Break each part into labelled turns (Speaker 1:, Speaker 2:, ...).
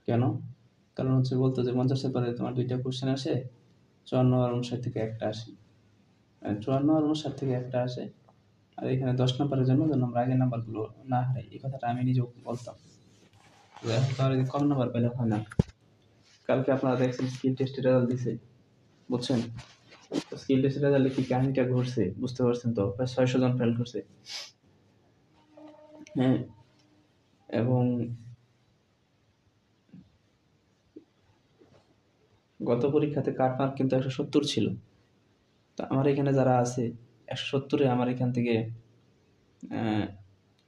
Speaker 1: কেন? কারণ হচ্ছে বলতো যে 50-এর পরে তোমার ২ টা কোয়েশ্চেন আসে, 54 আর 59 থেকে একটা আসে। 54 আর 59 থেকে একটা আসে। আর এখানে 10 নাম্বারের জন্য যেন আমরা আগের নাম্বারগুলো না হারাই। এই কথাটা আমি নিজেও বলতাম। তো এখন তো আর কম নাম্বার পেলে হয় না। কালকে আপনারা দেখছেন স্কিল টেস্টের রেজাল্ট দিছে, বুঝছেন? তো স্কিল টেস্টের রেজাল্টে কি কাহিনীটা ঘটছে বুঝতে পারছেন তো? প্রায় 600 জন ফেল করছে। হ্যাঁ, এবং গত পরীক্ষাতে কাট মার্ক কিন্তু 170 ছিল। তো আমার এখানে যারা আছে 170-এ আমার এখান থেকে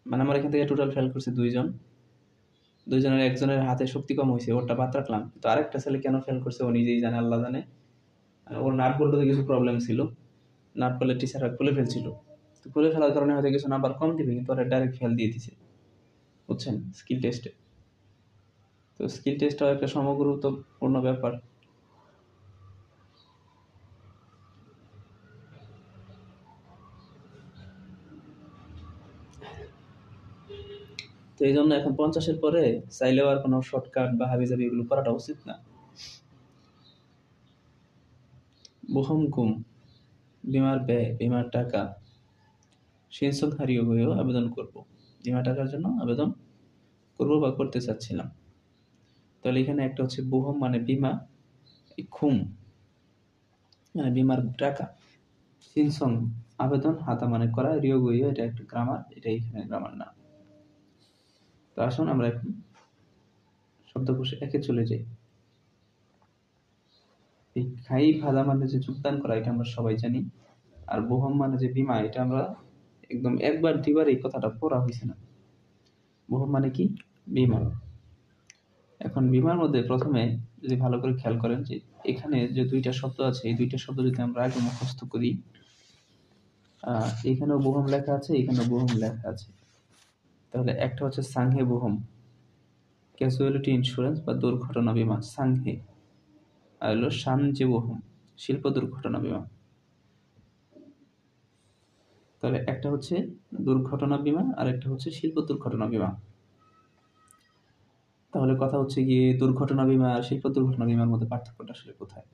Speaker 1: মানে আমার এখান থেকে টোটাল ফেল করছে 2 জন। 2 জনের একজনের হাতে শক্তি কম হইছে, ওরটা বাদ রাখলাম। তো আরেকটা ছেলে কেন ফেল করছে ও নিজেই জানে, আল্লাহ জানে। ওর নাট বল্টুতে কিছু প্রবলেম ছিল। নাট বল্টু টিচাররা খুলে ফেলছিল। তো খুলে ফেলার কারণে হয়তো কিছু নাম্বার কম দিবে, কিন্তু ওরা ডাইরেক্ট ফেল দিয়ে দিছে, বুঝছেন? স্কিল টেস্টে। তো স্কিল টেস্টটাও একটা সমগুরুত্বপূর্ণ ব্যাপার। তো এই জন্য এখন 50-এর পরে চাইলেও আর কোনো শর্টকাট বা হাবিজাবি এগুলো করাটা উচিত না। বহন গুম, বিমার ব্যয়, বিমার টাকা, সিনসং হারিয়ে হয়েও আবেদন করব। বিমা টাকার জন্য আবেদন করব বা করতে চাচ্ছিলাম। তাহলে এখানে একটা হচ্ছে বহম মানে বিমা, খুম মানে বিমার টাকা, সিনসং আবেদন, হাতা মানে করা, রিও গইও এটা একটা গ্রামার, এটা এখানে গ্রামার না। তো আসুন আমরা এখন শব্দকোষে একে চলে যাই। এই খাই ভাদা মানে যে যোগদান করা, এটা আমরা সবাই জানি। আর বহম মানে যে বিমা, এটা আমরা একদম একবার দুইবার এই কথাটা পড়া হয়েছে না। বহম মানে কি? বিমা। এখন বিমার মধ্যে প্রথমে যদি ভালো করে খেয়াল করেন যে এখানে যে 2টা শব্দ আছে, এই 2টা শব্দ যদি আমরা আগে মুখস্থ করি, এখানেও বহম লেখা আছে, এখানেও বহম লেখা আছে। তাহলে একটা হচ্ছে সাংহে বহম, ক্যাজুয়ালিটি ইন্স্যুরেন্স বা দুর্ঘটনা বীমা, সাংহে। আর হলো সানজে বহম, শিল্প দুর্ঘটনা বীমা। তাহলে একটা হচ্ছে দুর্ঘটনা বীমা আর একটা হচ্ছে শিল্প দুর্ঘটনা বীমা। তাহলে কথা হচ্ছে গিয়ে দুর্ঘটনা বীমা আর শিল্প দুর্ঘটনা বীমার মধ্যে পার্থক্যটা আসলে কোথায়?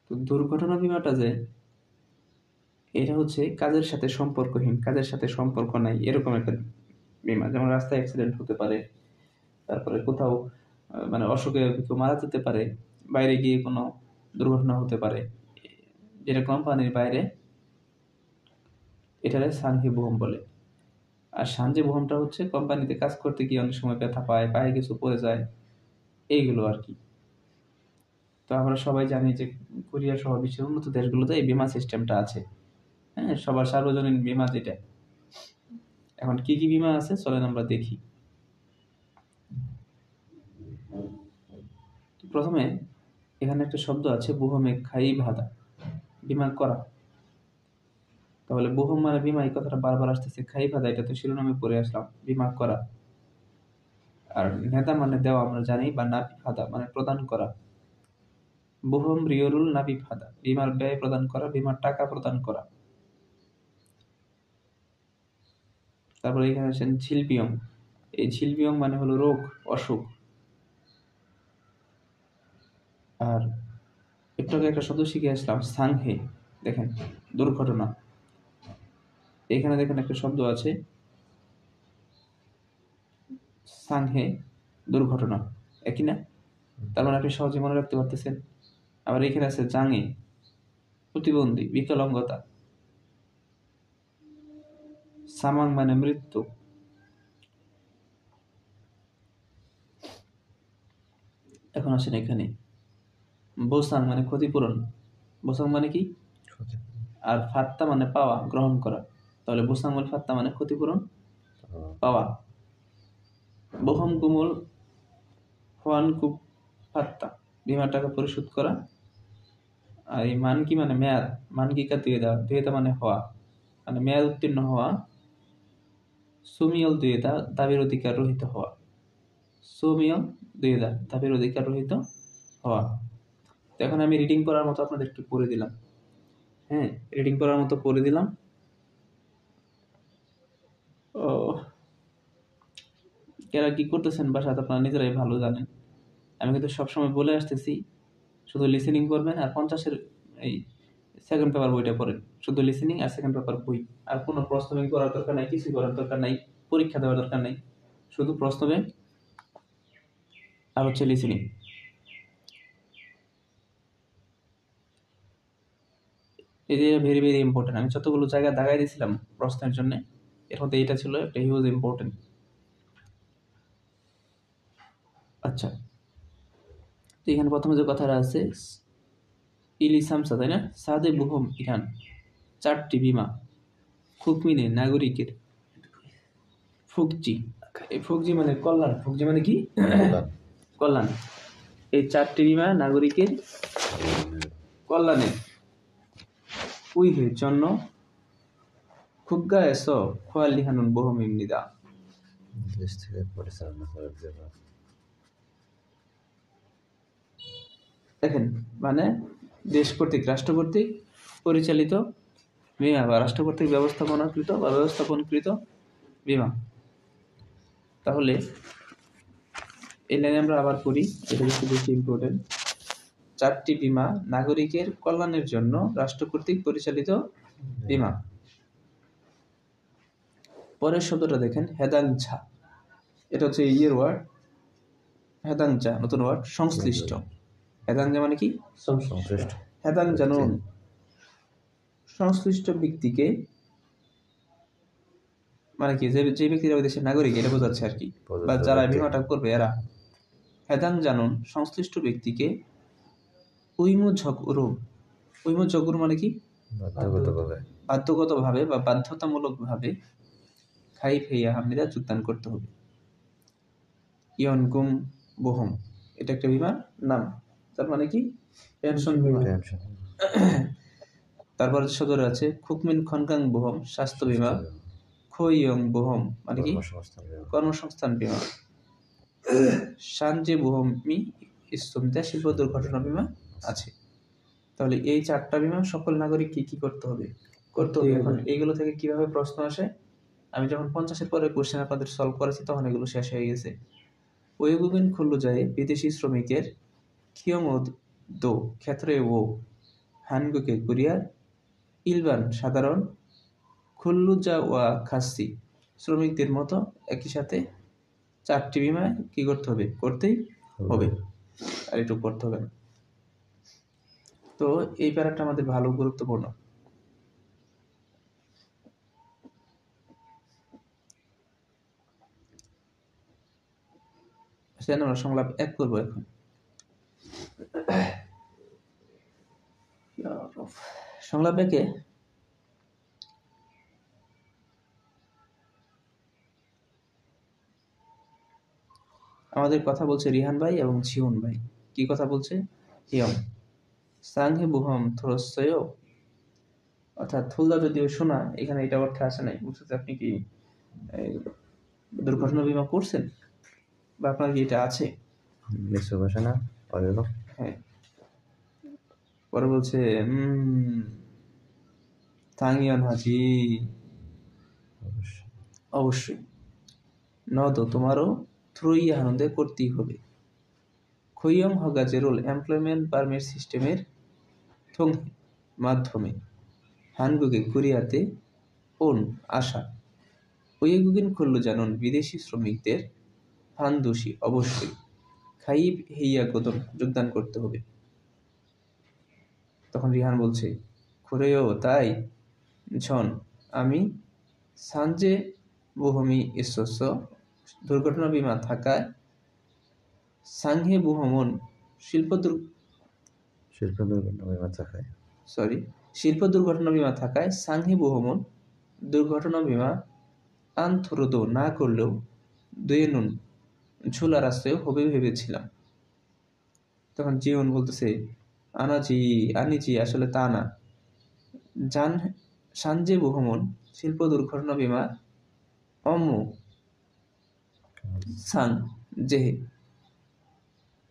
Speaker 1: তো দুর্ঘটনা বীমাটা যে এটা হচ্ছে কাজের সাথে সম্পর্কহীন, কাজের সাথে সম্পর্ক নাই এরকম একটা বীমা। যেমন রাস্তায় অ্যাক্সিডেন্ট হতে পারে, তারপরে কোথাও মানে অসুখে কেউ মারা যেতে পারে, বাইরে গিয়ে কোনো দুর্ঘটনা হতে পারে, যেটা কোম্পানির বাইরে, এটারে সানহি বোম বলে। আর সানজি বোমটা হচ্ছে কোম্পানিতে কাজ করতে গিয়ে অনেক সময় ব্যথা পায়, পায়ে কিছু পড়ে যায়, এইগুলো আর কি। তো আমরা সবাই জানি যে কোরিয়া সহ বিশ্বের উন্নত দেশগুলোতে এই বীমা সিস্টেমটা আছে। হ্যাঁ, সবার সার্বজনীন বীমা যেটা। এখন কি কি বীমা আছে চলেন আমরা দেখি। প্রথমে এখানে একটা শব্দ আছে বুহমে খাই ভাদা, বীমা করা। তাহলে বুহম মানে বীমা, এই কথাটা বারবার আসতেছে। খাই ভাদা এটা তো শিরোনামে পড়ে আসলাম, বীমা করা। আর নেতা মানে দেওয়া আমরা জানি, বা নাপি ফাদা মানে প্রদান করা। বুহম রিয়রুল নাপি ফাদা, বীমার ব্যয় প্রদান করা, বীমার টাকা প্রদান করা। তারপরে এখানে আছেন ঝিলপিয়ং, এই ঝিলপিয়ং মানে হলো রোগ, অসুখ। আর একটু আগে একটা শব্দ শিখে আসলাম সাংহে, দেখেন দুর্ঘটনা। এখানে দেখেন একটা শব্দ আছে সাংহে, দুর্ঘটনা, একই না? তার মানে আপনি সহজে মনে রাখতে পারতেছেন। আবার এখানে আছে জাঙে, প্রতিবন্ধী, বিকলাঙ্গতা। সামাং মানে মৃত্যু। এখন আসেন এখানে বোসাং মানে ক্ষতিপূরণ। বোসাং মানে কি? আর ফাত্তা মানে পাওয়া, গ্রহণ করা। তাহলে বোসাং মানে ফাত্তা মানে ক্ষতিপূরণ, পাওয়া। বহম কুমল হোয়ান কুপ ফাত্তা, বীমার টাকা পরিশোধ করা। আর এই মান কি মানে মেয়াদ, মান কি কা দিয়ে দেওয়া, দিয়ে দেওয়া মানে হওয়া, মানে মেয়াদ উত্তীর্ণ হওয়া। সুমিয়ল দিয়ে দেওয়া, দাবির অধিকার রহিত হওয়া। সুমিয়ল দিয়ে দেওয়া, দাবির অধিকার রহিত হওয়া। তো এখন আমি রিডিং করার মতো আপনাদেরকে পড়ে দিলাম। হ্যাঁ, রিডিং করার মতো পড়ে দিলাম। ও এরা কি করতেছেন বাসাতে আপনারা নিজেরাই ভালো জানেন। আমি কিন্তু সবসময় বলে আসতেছি শুধু লিসেনিং করবেন আর 50-এর এই সেকেন্ড পেপার বইটা পড়েন। শুধু লিসেনিং আর সেকেন্ড পেপার বই, আর কোনো প্রশ্ন ব্যাংক করার দরকার নাই, কিছুই করার দরকার নাই, পরীক্ষা দেওয়ার দরকার নাই, শুধু প্রশ্ন ব্যাংক আর হচ্ছে লিসেনিং। এই যে ভেরি ভেরি ইম্পর্টেন্ট। আমি যতগুলো জায়গা দাগাই দিয়েছিলাম প্রশ্নের জন্য, এর মধ্যে এটা ছিল একটা হিউজ ইম্পর্টেন্ট। আচ্ছা, তো এখানে প্রথমে যে কথাটা আছে ইলিসামসা, তাই না? সাদে বুহম ইরান 4টি বিমা খুকমিনে নাগরিকের ফুকজি, এই ফুকজি মানে কল্যাণ, ফুকজি মানে কি? কল্যাণ। এই 4টি বিমা নাগরিকের কল্যাণে উইহের জন্য 국가에서 관리하는 보험입니다.
Speaker 2: দেশ থেকে পরিচালনা করার জন্য।
Speaker 1: দেখেন, মানে দেশ কর্তৃক, রাষ্ট্র কর্তৃক পরিচালিত বিমা বা রাষ্ট্র কর্তৃক ব্যবস্থাপনাকৃত বা ব্যবস্থাপনকৃত বিমা। তাহলে এই লাইনে আমরা আবার করি, এটা হচ্ছে বেশি ইম্পর্টেন্ট। 4টি বিমা নাগরিকের কল্যাণের জন্য রাষ্ট্র কর্তৃক পরিচালিত বিমা। পরের শব্দটা দেখেন, হেদাংছা। এটা হচ্ছে ইয়ের ওয়ার্ড, হেদাংচা নতুন ওয়ার্ড, সংশ্লিষ্ট। হেদাংচা মানে কি?
Speaker 2: সংশ্লিষ্ট।
Speaker 1: হেদাংচা নুন সংশ্লিষ্ট ব্যক্তিকে, মানে কি যে ব্যক্তিরা ওই দেশের নাগরিক, এটা বোঝাচ্ছে আর কি, বা যারা বিমাটা করবে এরা। হেদাং জানুন সংশ্লিষ্ট ব্যক্তিকে উইমুঝগুর মানে কি? বাধ্যগতভাবে বা বাধ্যতামূলকভাবে খাইফ হেইয়া হামনিদা যোগদান করতে হবে। ইয়নগুম বোহম, এটা একটা বিমার নাম, তার মানে কি? পেনশন বিমা। তারপর সদরে আছে খুকমিন খনগাং বোহম, স্বাস্থ্য বিমা। খইয়ং বোহম মানে কি? কর্মসংস্থান বিমা। সানজে বোহমি ইসুমদা শিল্প দুর্ঘটনা বিমা আছে। তাহলে এই 4টা বিমা সকল নাগরিক কি করতে হবে? এখন এইগুলো থেকে কিভাবে প্রশ্ন আসে, আমি যখন 50-এর পরে কোশ্চেন আপনাদের সলভ করেছি তখন এগুলো শেষ হয়ে গেছে। ওয়েগুবিন খুল্লু যায় বিদেশি শ্রমিকের কিয়মদ দো ক্ষেত্রে ও হানগুকে কুরিয়ার ইলবান সাধারণ খুল্লুজা ওয়া খাসি শ্রমিকদের মতো একই সাথে 4টি বিমা কি করতে হবে? করতেই হবে, আর একটু করতে হবে না। তো এই প্যারাটা আমাদের ভালো গুরুত্বপূর্ণ। সেটা আমরা সংলাপ 1 করবো এখন। সংলাপ 1-এ আমাদের কথা বলছে রিহান ভাই এবং ঝিউন ভাই। কি কথা বলছে? হিয়ম সাংহে বুহম থ্রোসয়, অর্থাৎ থুলদা যদিও শোনা, এখানে এটা অর্থে আসে নাই। বুঝতে আপনি কি দুর্ঘটনা বিমা করছেন বা আপনার কি এটা আছে? হ্যাঁ। পরে বলছে তাঙ্গিয়ান হাজি, অবশ্যই। নদো তোমারও থ্রুই আনন্দে করতেই হবে। খইয়ং হগাজেরুল এমপ্লয়মেন্ট পারমিট সিস্টেমের মাধ্যমে হানগুকে কোরিয়াতে ওন আশা ওয়েগুগিন খুল্লু জানুন বিদেশি শ্রমিকদের হানদোষী অবশ্যই খাইব হেইয়া গোদন যোগদান করতে হবে। তখন রিহান বলছে, খুরেও তাই ঝন আমি সানজে বুহমি ইসস্য দুর্ঘটনা বিমা থাকায় সাংহে বুহমন শিল্প দুর্ঘটনা বিমা থাকায় সাংহে বুহমন দুর্ঘটনা বিমা আনথুরুদ না করলেও দুয়েনুন ঝুলার আশ্রয় হবে ভেবেছিলাম। তখন জীবন বলতেছে, আনিজি আসলে তা না। সানজে বুহমন শিল্প দুর্ঘটনা বিমা অম্মু সাং জেহে।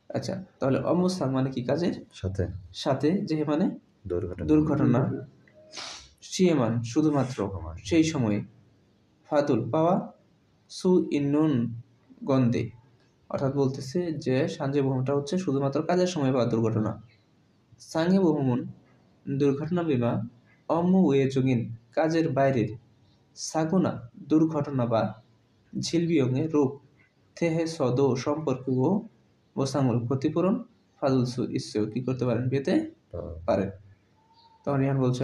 Speaker 1: আচ্ছা, তাহলে অম্মু সাং মানে কি? কাজের সাথে, জেহে মানে দুর্ঘটনা, সিয়েমান শুধুমাত্র, সেই সময়ে, ফাদুল পাওয়া, সু ইন্নুন গন্ধে। অর্থাৎ বলতেছে যে সাংঘেবুহমটা হচ্ছে শুধুমাত্র কাজের সময় বা দুর্ঘটনা। সাংঘেবুহম은 দুর্ঘটনা বিমা 업무외적인 কাজের বাইরের 사고나 দুর্ঘটনা বা 질병의 রোগ 대해서도 সম্পর্ক ও 보상을 ক্ষতিপূরণ 받을 수 있어요। কি করতে পারেন? পেতে পারেন। তখন রিহান বলছে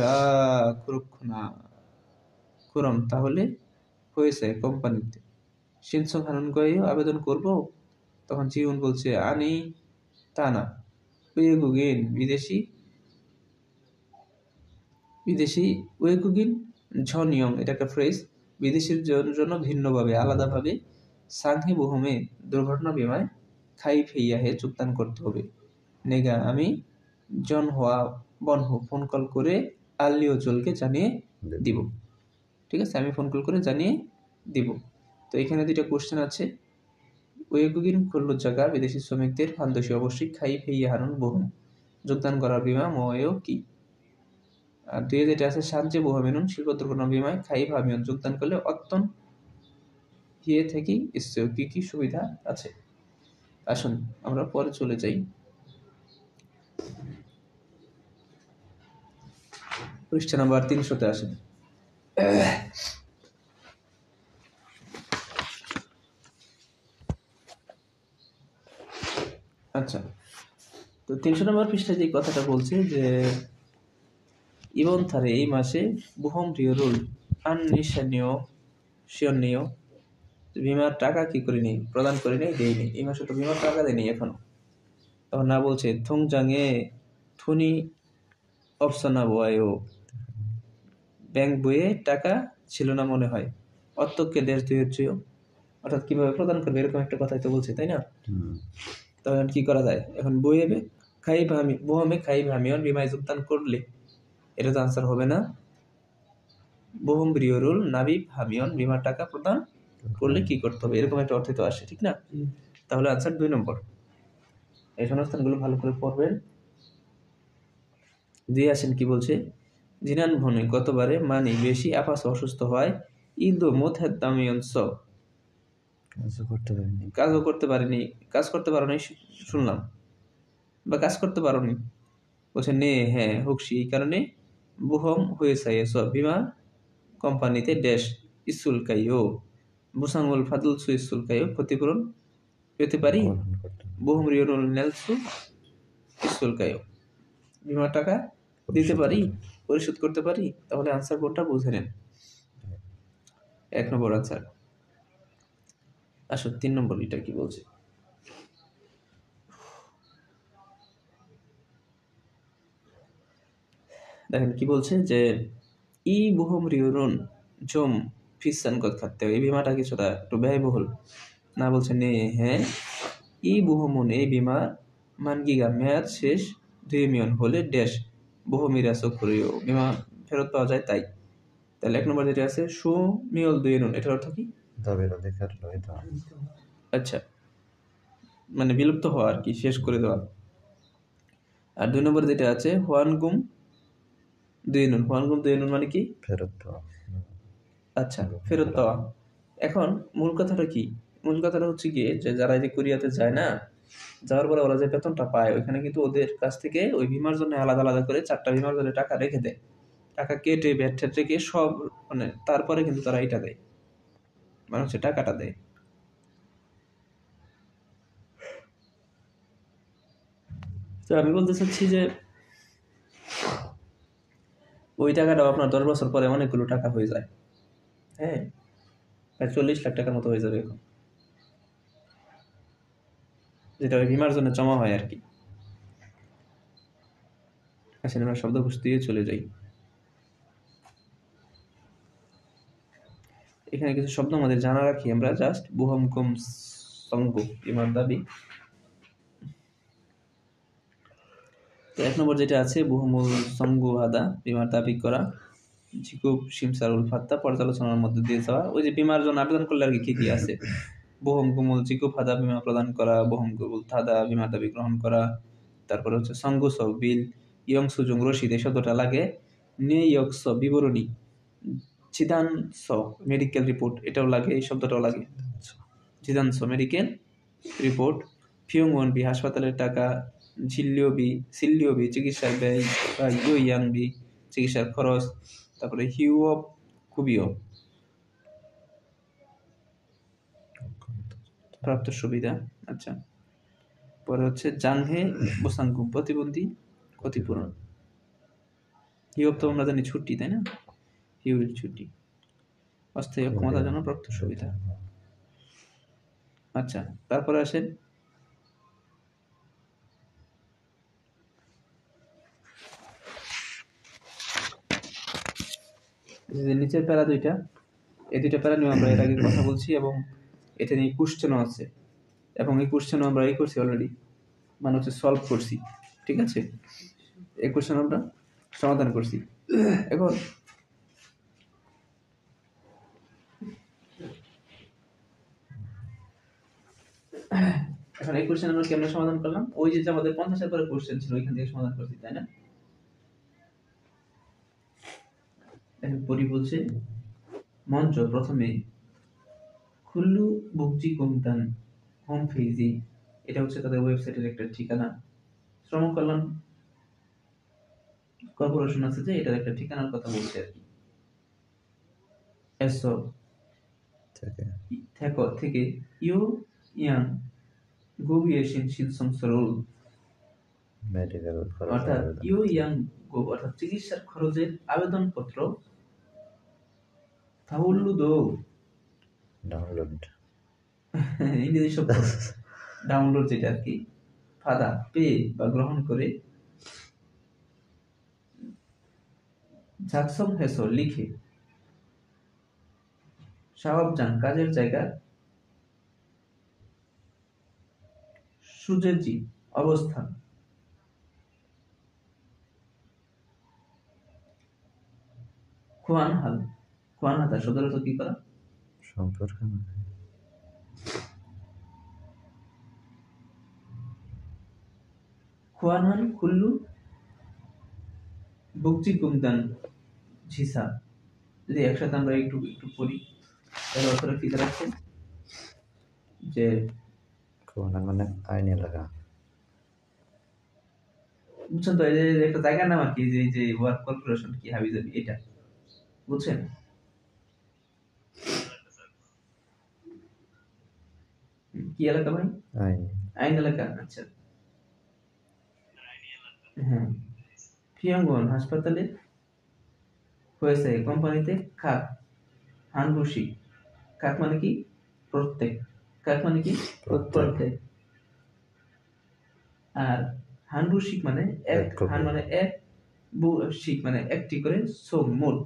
Speaker 1: 그렇구나. 그럼 তাহলে হয়েছে কোম্পানিতে 신청하는 거예요? আবেদন করব? তখন জিউন বলছে 아니 তা না। 외국인 বিদেশি 외국인 전용 এটা একটা ফ্রেজ। বিদেশির জন্য ভিন্নভাবে আলাদাভাবে সাংহেবুহমে দুর্ঘটনা বিমায় খাইফেইয়াহে যোগদান করতে হবে। নেগা আমি জনহোয়া বনহো ফোন কল করে আলিওজলকে জানিয়ে দিব। ঠিক আছে, আমি ফোন কল করে জানিয়ে দিব। তো এখানে দুইটা কোশ্চেন আছে। 외국인 근로자가 বিদেশি শ্রমিকদের 반드시 অবশ্যই খাইফেইয়া হারুন 보험 যোগদান করার বিমা 뭐예요? কি? আর দুই যেটা আছে সাং제보험에는 শিল্প দুর্ঘটনা বিমায় খাইফামিয়ন যোগদান করলে অত্তন হিয়ে থেকেই ইসেও কি কি সুবিধা আছে। আসুন আমরা পরে চলে যাই। পৃষ্ঠা নাম্বার 300-তে আসেন। আচ্ছা, তো 300 নম্বর পৃষ্ঠায় যে কথাটা বলছে যে 이번 달에 এই মাসে 보험 비율을 시연니요 বিমার টাকা কি করিনি, প্রদান করিনি, দেয়নি। এই মাসে তো বিমার টাকা দেয়নি এখনো। তখন না বলছে 통장에 돈이 없었나 보아요। ব্যাংক বইয়ে টাকা ছিল না মনে হয়। অত্যকে দেশ দিয়েছিল, অর্থাৎ কিভাবে প্রদান করবে এরকম একটা কথাই তো বলছে, তাই না? তখন কি করা যায়? এখন বইয়ে বোহমে খাইফামিয়ন বিমায় যোগদান করলে এটা তো আনসার হবে না। বোহম বিরিয়রুল নাবিব হামিয়ন বিমার টাকা প্রদান করলে কি করতে হবে, এরকম একটা অর্থে তো আসে, ঠিক না? তাহলে আনসার 2 নম্বর। এই শূন্যস্থানগুলো ভালো করে পড়বেন। দিয়ে আসেন কি বলছে, জিনান ভনে গতবারে মানি বেশি আপাস অসুস্থ হয় ইদো মোথামিয়ন কাজও করতে পারেনি, কাজ করতে পারো নি শুনলাম, বা কাজ করতে পারো নি। বলছে নে হ্যাঁ হুকসি, এই কারণে বুহম হয়েছে সব বিমা কোম্পানিতে ড্যাশ ইসুলকাইও বুসাঙ্গুল ফাদুলসু ইসুলকাইও ক্ষতিপূরণ পেতে পারি। বুহম রিওনুল নেলসু ইসুলকাইও বিমার টাকা দিতে পারি, পরিশোধ করতে পারি। তাহলে আনসার কোনটা বুঝে নেন। 1 নম্বর আনসার। আসো 3 নম্বর এটা কি বলছে। দেখেন কি বলছে যে ই বুহম রিওনুন জম ফিসান কত খাতে, এই বিমাটা কিছুটা একটু ব্যয়বহুল। না বলছে নে হ্যাঁ ই বুহমুন এই বিমা মানগিগা মেয়াদ শেষ 2 মিলিয়ন হলে ড্যাশ বুহমিরা সক্রিয় বিমা ফেরত পাওয়া যায় তাই। তাহলে 1 নম্বর যেটা আছে সু মিয়ল 2 নুন, এটার অর্থ কি? আচ্ছা, মানে বিলুপ্ত হওয়া আর কি, শেষ করে দেওয়া। আর 2 নম্বর যেটা আছে হুয়ানগুম 2 নুন, হুয়ানগুম 2 নুন মানে কি?
Speaker 2: ফেরত পাওয়া।
Speaker 1: আচ্ছা, ফেরত পাওয়া। এখন মূল কথাটা কি? মূল কথাটা হচ্ছে গিয়ে যে যারা যে কোরিয়াতে যায় না, যাওয়ার পরে ওরা যে বেতনটা পায় ওইখানে কিন্তু ওদের কাছ থেকে ওই বিমার জন্য আলাদা আলাদা করে 4টা বিমার জন্য টাকা রেখে দেয়। টাকা কেটে ব্যাট ঠ্যাট রেখে সব, মানে তারপরে কিন্তু তারা এটা দেয়, মানে হচ্ছে টাকাটা দেয়। তো আমি বলতে চাচ্ছি যে ওই টাকাটাও আপনার 10 বছর পরে অনেকগুলো টাকা হয়ে যায়। হ্যাঁ, প্রায় 40 লাখ টাকার মতো হয়ে যাবে এখন, যেটা ওই বিমার জন্য জমা হয় আর কি। আসলে আমরা শব্দকোষ দিয়ে চলে যাই। এখানে কিছু শব্দ আমাদের জানা রাখি আমরা, জাস্ট বুহম কুম সঙ্গ বিমার দাবি। তো 1 নম্বর যেটা আছে বুহমুল সঙ্গু হাদা বিমার দাবি করা, জিকুব শিমসারুল ফাত্তা পর্যালোচনার মধ্যে দিয়ে যাওয়া। ওই যে বিমার জন্য আবেদন করলে আর কি কি আছে, বুহম গুমুল জিকুব হাদা বিমা প্রদান করা, বুহম গুমুল থাদা বিমার দাবি গ্রহণ করা। তারপরে হচ্ছে সঙ্গুস বিল ইয়ং সুজুং রশিদ, এই শব্দটা লাগে। নে ইয়কস বিবরণী, চিদান স মেডিকেল রিপোর্ট, এটাও লাগে, এই শব্দটাও লাগে। জিদানস মেডিকেল রিপোর্ট, ফিয়ংওয়ান বি হাসপাতালের টাকা, সিল্লিও বি চিকিৎসার ব্যয় বা ইয়োয়াং বি চিকিৎসার খরচ, তারপরে হিউঅপ কুবিও প্রাপ্ত সুবিধা। আচ্ছা, পরে হচ্ছে জাংহে বোসাঙ্গু প্রতিবন্ধী ক্ষতিপূরণ। হিউঅপ তো আমরা জানি ছুটি, তাই না? হিউর ছুটি, অস্থায়ী অক্ষমতার জন্য প্রাপ্ত সুবিধা। আচ্ছা, তারপরে আসেন নিচের প্যারা দুইটা, এই দুইটা প্যারা নিয়ে আমরা এর আগে কথা বলছি এবং এটা নিয়ে কোশ্চেনও আছে, এবং এই কোশ্চেনও আমরা এই করছি অলরেডি, মানে হচ্ছে সলভ করছি। ঠিক আছে, এই কোশ্চেন আমরা সমাধান করছি। এখন এই কোশ্চেন আমরা কেমনে সমাধান করলাম? ওই যে আমাদের 50-এর পরে কোশ্চেন ছিল ওইখান থেকে সমাধান করছি, তাই না? এখন পরি বলছে মঞ্চ প্রথমে খুল্লু বুকজি কুমতান হোম পেজে, এটা হচ্ছে তাদের ওয়েবসাইটের একটা ঠিকানা। শ্রম কল্যাণ কর্পোরেশন আছে যে এটার একটা ঠিকানার কথা বলছে আর কি। এসো থেকে ইউ ইয়াং গোবিয়েশিন শিলসংসরল,
Speaker 2: মেডিকেল
Speaker 1: অর্থাৎ ইউ ইয়াং গো অর্থাৎ চিকিৎসার খরচের আবেদনপত্র তাউল্লুদো
Speaker 2: ডাউনলোড
Speaker 1: ইংরেজি শব্দ ডাউনলোড, যেটা আর কি ফাদা পে বা গ্রহণ করে ঝাকসম হেসো লিখে শাওয়াবজান কাজের জায়গা সুজেজি অবস্থান খুয়ানহাল, খুয়ানহাতা শব্দের অর্থ কি করা?
Speaker 2: সম্পর্ক
Speaker 1: খুয়ানহান খুল্লু বুকচি কুমদান ঝিসা, যদি একসাথে আমরা একটু একটু পড়ি তাহলে অর্থটা কি দাঁড়াচ্ছে যে
Speaker 2: কোন মানে আইন এলাকা,
Speaker 1: বুঝছেন তো? এই যে একটা জায়গার নাম আর কি, যে ওয়ার্ক কর্পোরেশন কি হাবিজাবি, এটা বুঝছেন? কি এলাকা ভাই? আইন এলাকা। আচ্ছা, হ্যাঁ, ফিয়ংগন হাসপাতালে হয়েছে কোম্পানিতে খাক হানবুশি, কাক মানে কি? প্রত্যেক, কাক মানে কি? প্রত্যেক, আর হানবুশিক মানে এক, হান মানে এক, শিক মানে একটি করে, সোম মোট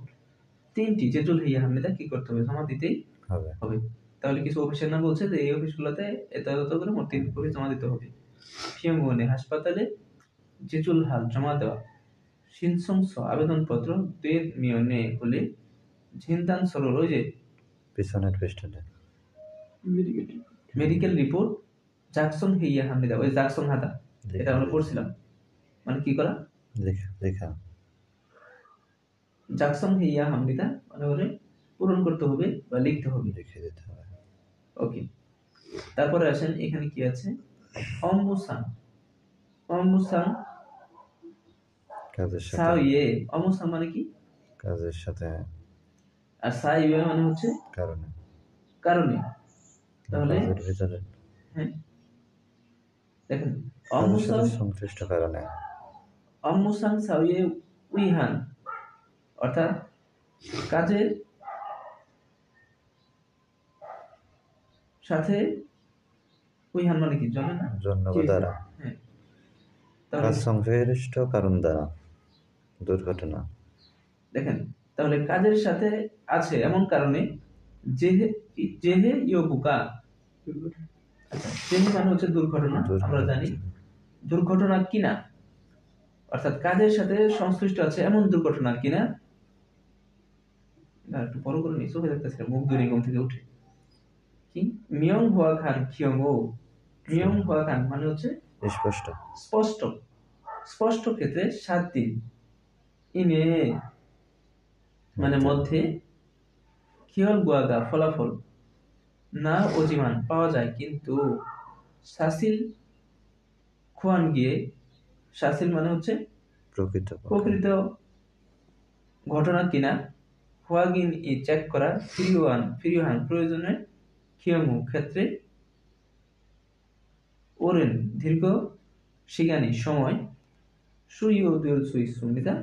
Speaker 1: 3টি জেজুল হিয়া হামনিদা কি করতে হবে? জমা দিতেই হবে। তাহলে কিছু অফিসের নাম বলছে যে এই অফিসগুলোতে এত করে মোট 3 কপি জমা দিতে হবে। ফিয়ংগনে হাসপাতালে জেজুল হাল জমা দেওয়া শিনসংস আবেদনপত্র দের মিয়নে হলে ঝিনদান সরল, ওই যে
Speaker 2: পিছনের পৃষ্ঠাতে
Speaker 1: মেডিকেল রিপোর্ট জাকসন হিয়া হামনিদা, ওই জাকসন হাতা, এটা আমরা পড়ছিলাম, মানে কি করা?
Speaker 2: লেখা
Speaker 1: জাকসন হিয়া হামনিদা মানে হলে পূরণ করতে হবে বা লিখতে হবে,
Speaker 2: লিখে দিতে হবে।
Speaker 1: ওকে, তারপরে আসেন এখানে কি আছে? অম্বুসাং, অম্বুসাং
Speaker 2: কাজের সাথে,
Speaker 1: সাইয়ে, অম্বুসাং মানে কি?
Speaker 2: কাজের সাথে,
Speaker 1: আর সাইয়ে মানে হচ্ছে
Speaker 2: কারণে,
Speaker 1: কারণে। তাহলে
Speaker 2: কাজের ভিতরে,
Speaker 1: হ্যাঁ দেখেন
Speaker 2: কাজের সাথে সংশ্লিষ্ট কারণে,
Speaker 1: অম্বুসাং সাইয়ে উইহান, অর্থাৎ কাজের সাথে উইহান মানে কি? জন্য না,
Speaker 2: জন্য দ্বারা,
Speaker 1: হ্যাঁ,
Speaker 2: কাজ সংশ্লিষ্ট কারণ দ্বারা, দুর্ঘটনা।
Speaker 1: দেখেন তাহলে কাজের সাথে আছে এমন কারণে জেহে জেহে ইয়োবুকা, আচ্ছা জেহে মানে হচ্ছে দুর্ঘটনা, আমরা জানি দুর্ঘটনা কিনা, অর্থাৎ কাজের সাথে সংশ্লিষ্ট আছে এমন দুর্ঘটনা কিনা। একটু বড় করে নিচে হয়ে যাচ্ছে, মুখ দূরে ঘুম থেকে উঠে কি মিয়ং হুয়া খান খিয়ংও, মিয়ং হুয়া খান মানে হচ্ছে
Speaker 2: স্পষ্ট,
Speaker 1: স্পষ্ট, স্পষ্ট ক্ষেত্রে 7 দিন, ইনে মানে মধ্যে, খিয়ল গুয়াগা ফলাফল, না অজিমান পাওয়া যায়, কিন্তু সাসিল খোয়ান গিয়ে, সাসিল মানে হচ্ছে
Speaker 2: প্রকৃত
Speaker 1: প্রকৃত ঘটনা কিনা, হোয়াগিন ই চেক করা, ফিরিওহান প্রয়োজনে, খিয়মু ক্ষেত্রে, ওরেন দীর্ঘ, শিগানি সময়, সুইও দুল সুই সুমিতা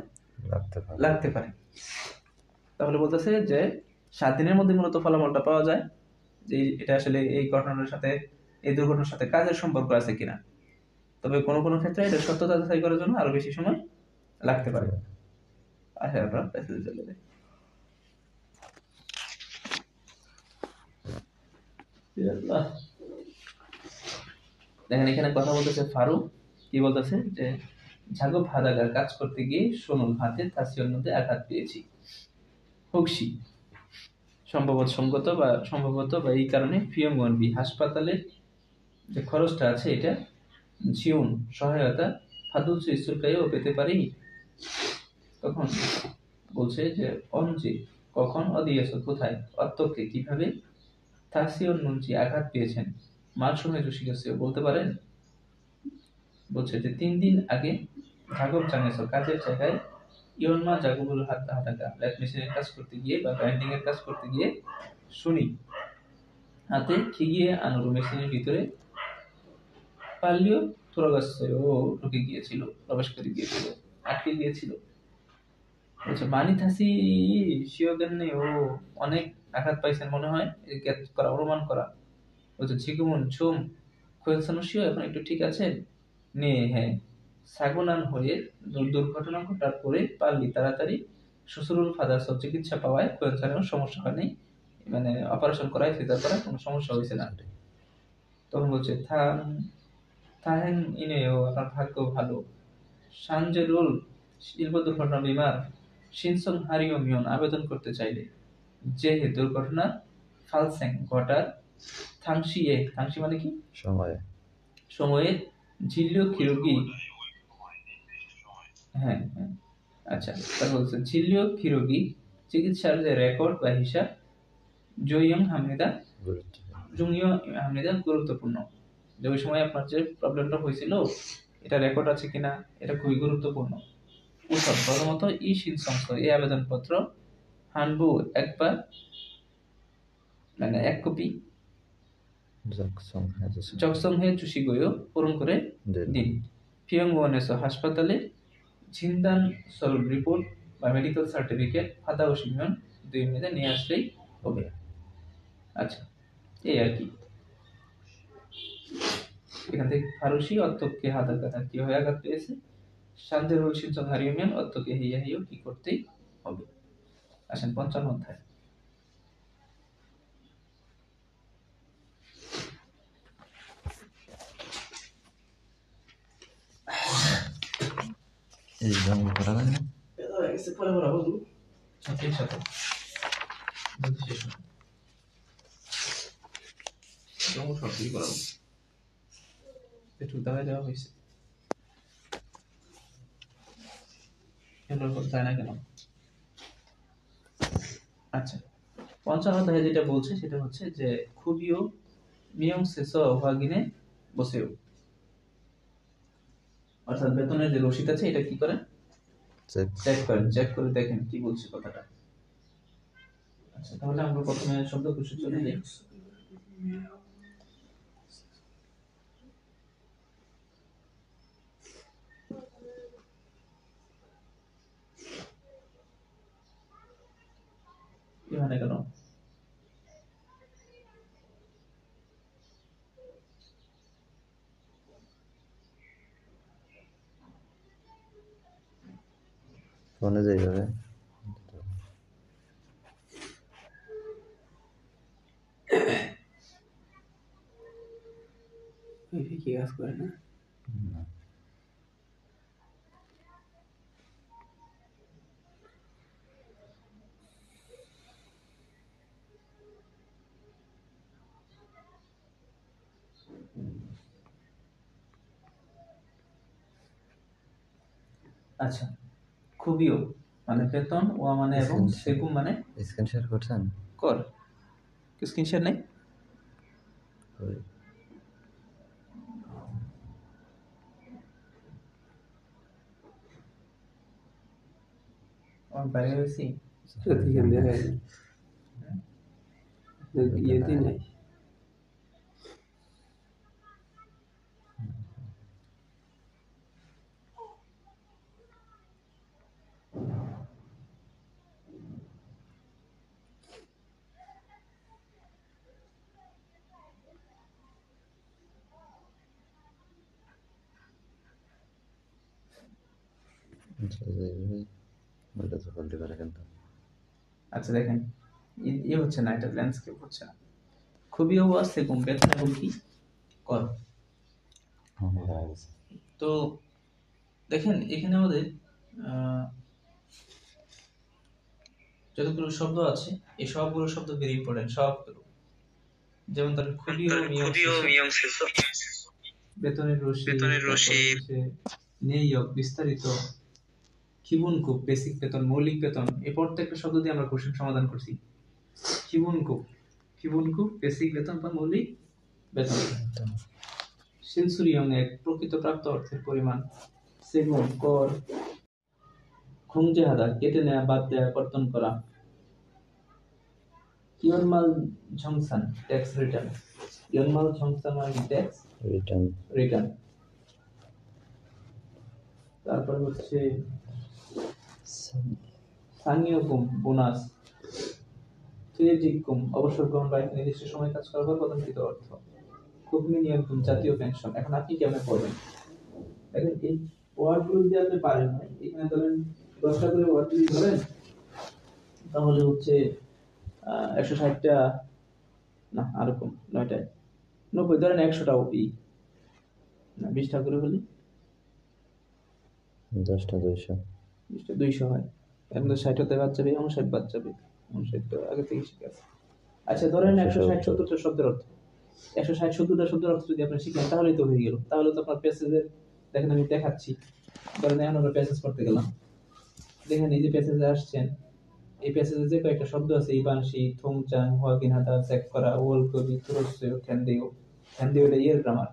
Speaker 1: লাগতে পারে। তাহলে বলতেছে যে 7 দিনের মধ্যে মূলত ফলাফলটা পাওয়া যায় যে এটা আসলে এই ঘটনার সাথে, এই দুর্ঘটনার সাথে কাজের সম্পর্ক আছে কিনা। তবে কোনো কোনো ক্ষেত্রে এটা সত্যতা যাচাই করার জন্য আরো বেশি সময় লাগতে পারে। আচ্ছা, আমরা প্যাসেজে চলে যাই। দেখেন এখানে কথা বলতেছে ফারুক, কি বলতেছে যে ঝাগব হাদাগার কাজ করতে গিয়ে সোনুল হাতে তাসিওর মধ্যে আঘাত পেয়েছি। হুকসি সম্ভবত বা এই কারণে পিয়ংগনবি হাসপাতালের যে খরচটা আছে এটা জিউন সহায়তা ফাদুলসু ইসুরকাইও পেতে পারি। তখন বলছে যে অনজি কখন, অদিয়েছ কোথায়, অত্যকে কিভাবে, তাসিওর নুনজি আঘাত পেয়েছেন, মার সময় রসিকাসিও বলতে পারেন। বলছে যে 3 দিন আগে ঝাগব জানিয়েছ কাজের জায়গায় ইয়নমা জাগবুল হাতাকা ল্যাপ মেশিনের কাজ করতে গিয়ে বা গ্রাইন্ডিং এর কাজ করতে গিয়ে শুনি হাতে খিগিয়ে আনুরু মেশিনের ভিতরে পারলিও তোরাগাছও ঢুকে গিয়েছিল, প্রবেশ করে গিয়েছিল, আটকে গিয়েছিল। বলছে মানি থাসি শিওগেন্নে ও অনেক আঘাত পাইছেন মনে হয়, জ্ঞাত করা, অনুমান করা। বলছে ঝিকুমুন ঝুম খোয়েলসানুশিও এখন একটু ঠিক আছে নে। হ্যাঁ, সাগুনান হয়ে দুর্ঘটনা ঘটার পরে পারলি তাড়াতাড়ি শ্বশুরুল ফাদার সব চিকিৎসা পাওয়ায় খোয়েলসানের সমস্যা হয়নি, মানে অপারেশন করায় সিজার করায় কোনো সমস্যা হয়েছে না। তখন বলছে থাহেন ইনেও আপনার ভাগ্য ভালো। সানজেরুল শিল্প দুর্ঘটনা বিমার শিনসং হারিও মিয়ন আবেদন করতে চাইলে যে দুর্ঘটনা ফালসেং ঘটার থাংশি মানে কি সময়ে ঝিল্লীয় খিরুগি, হ্যাঁ হ্যাঁ, আচ্ছা, তারপর বলছে ঝিল্লীয় খিরুগি চিকিৎসার যে রেকর্ড বা হিসাব জুইয়ং হামনিদা গুরুত্বপূর্ণ। যে ওই সময় আপনার যে প্রবলেমটা হয়েছিল এটা রেকর্ড আছে কিনা, এটা খুবই গুরুত্বপূর্ণ। উত্তর প্রথমত ই শিনসংস এই আবেদনপত্র হানবু একবার, মানে এক কপি জকসং হে চুশিগোয়ো পূরণ করে দিন। পিয়ংওয়ানেসো হাসপাতালে ঝিনদান সলভ রিপোর্ট বা মেডিকেল সার্টিফিকেট ফাদা ও সিমিয়ন 2 মিনিটে নিয়ে আসলেই হবে। আচ্ছা, এই আর কি। এখান থেকে ফারুসি অত্যকে হাতার কথা কিভাবে আঘাত পেয়েছে, শান্তিরুল সিনসং হারিয়মিয়ান অত্যকে হিয়া হিও কি করতেই হবে। আসেন 55 অধ্যায়।
Speaker 2: এই জঙ্গল করা যায় না,
Speaker 1: পরে বলা বলবো সাথে সাথে সব কি করাবো, একটু দাওয়াই দেওয়া হয়েছে যায় না কেন। আচ্ছা, 55 অধ্যায়ে যেটা বলছে সেটা হচ্ছে যে খুবিও মিয়ং সেসো ওয়াগিনে বসেও, অর্থাৎ বেতনের যে রসিদ আছে এটা কি করেন, চেক করে দেখেন কি বলছে কথাটা। আচ্ছা, তাহলে আমরা প্রথমে শব্দকোষে চলে যাই। এখানে কেন
Speaker 2: ফোনে যাই হবে
Speaker 1: কি কাজ করে না। আচ্ছা, খুবিও মানে বেতন, ওয়া মানে এবং সেকুম মানে
Speaker 2: স্ক্রিন শেয়ার করছেন,
Speaker 1: কর। স্ক্রিন শেয়ার নেই,
Speaker 2: ওই
Speaker 1: আমার বাইরে হয়েছি এখান দিয়ে হয়ে যায় ইয়েতে নাই
Speaker 2: ওইটা তো পাল্টে পারে কিন্তু
Speaker 1: আচ্ছা দেখেন ইয়ে হচ্ছে না, এটা ল্যান্ডস্কেপ হচ্ছে না। খুবই আছে কম বেতন এবং কি কর। তো দেখেন এখানে আমাদের যতগুলো শব্দ আছে এই সবগুলো শব্দ ভেরি ইম্পর্টেন্ট সবগুলো। যেমন তার খুবই নিয়ম বেতনের রশি নিয়োগ বিস্তারিত কিবুনকুপ বেসিক বেতন মৌলিক বেতন এই প্রত্যেকটা শব্দ দিয়ে আমরা কোশ্চেন সমাধান করছি। কিবুনকুপ বেসিক বেতন বা মৌলিক বেতন। সেন্সুরিয়াম এক প্রকৃত প্রাপ্ত অর্থের পরিমাণ। সেগুন কর। খুংজে হাদা কেটে নেওয়া বাদ দেওয়া কর্তন করা। ইয়নমাল ঝংসান ট্যাক্স রিটার্ন। ইয়নমাল ঝংসান মানে ট্যাক্স রিটার্ন। তারপর হচ্ছে স্থানীয় বোনাস। থিয়েটিকুম অবসর গ্রহণ বা নির্দিষ্ট সময় কাজ করার পর প্রদানকৃত অর্থ। কুকমিনিয়াকুম জাতীয় পেনশন। এখন আপনি কেমন পড়বেন দেখেন এই ওয়ার্ডগুলো যদি আপনি পারেন না, এখানে ধরেন 10টা করে ওয়ার্ড যদি ধরেন তাহলে হচ্ছে 160টা না আর কম 9টায় 90 ধরেন 100টা ওপি না 20টা করে হলে
Speaker 2: 10টা 200
Speaker 1: 20টা 200 হয়। এখন তো 60তে বাদ যাবে 59 বাদ যাবে 59 তো আগে থেকে শিখে আছে। আচ্ছা ধরেন 160-70টা শব্দের অর্থ 160-70টা শব্দের অর্থ যদি আপনি শিখেন তাহলেই তো হয়ে গেল। তাহলে তো আপনার প্যাসেজের দেখেন আমি দেখাচ্ছি। ধরেন এখন আমরা প্যাসেজ করতে গেলাম, দেখেন এই যে প্যাসেজে আসছেন এই প্যাসেজে যে কয়েকটা শব্দ আছে ইবানশি থংচাং হোয়াকিনহাদা চেক করা ওল কবি তুরস্য খ্যান্দেও এটা ইয়ের গ্রামার,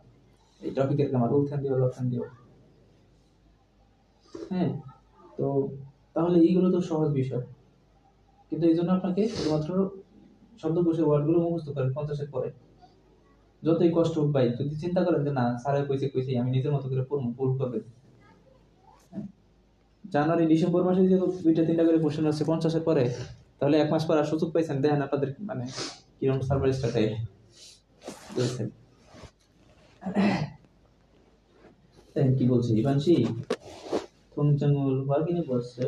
Speaker 1: এই টপিকের গ্রামার ওল খ্যান্দেও লখ্যান্দেও। হ্যাঁ তো তাহলে এইগুলো তো সহজ বিষয়, কিন্তু এই জন্য আপনাকে শুধুমাত্র শব্দকোষের ওয়ার্ডগুলো মুখস্থ করেন 50-এর পরে। যতই কষ্ট হোক ভাই, যদি চিন্তা করেন যে না স্যারে কইছে আমি নিজের মতো করে পড়বো, ভুল করবে। জানুয়ারি ডিসেম্বর মাসে যে 2-3টা করে কোশ্চেন আছে 50-এর পরে, তাহলে 1 মাস পর আর সুযোগ পাইছেন, দেখেন আপনাদের মানে কিরকম সার্ভার স্টার্টে বলছেন। কি বলছে ইবানশি থংচাঙ্গুল হোয়াকিনে বলছে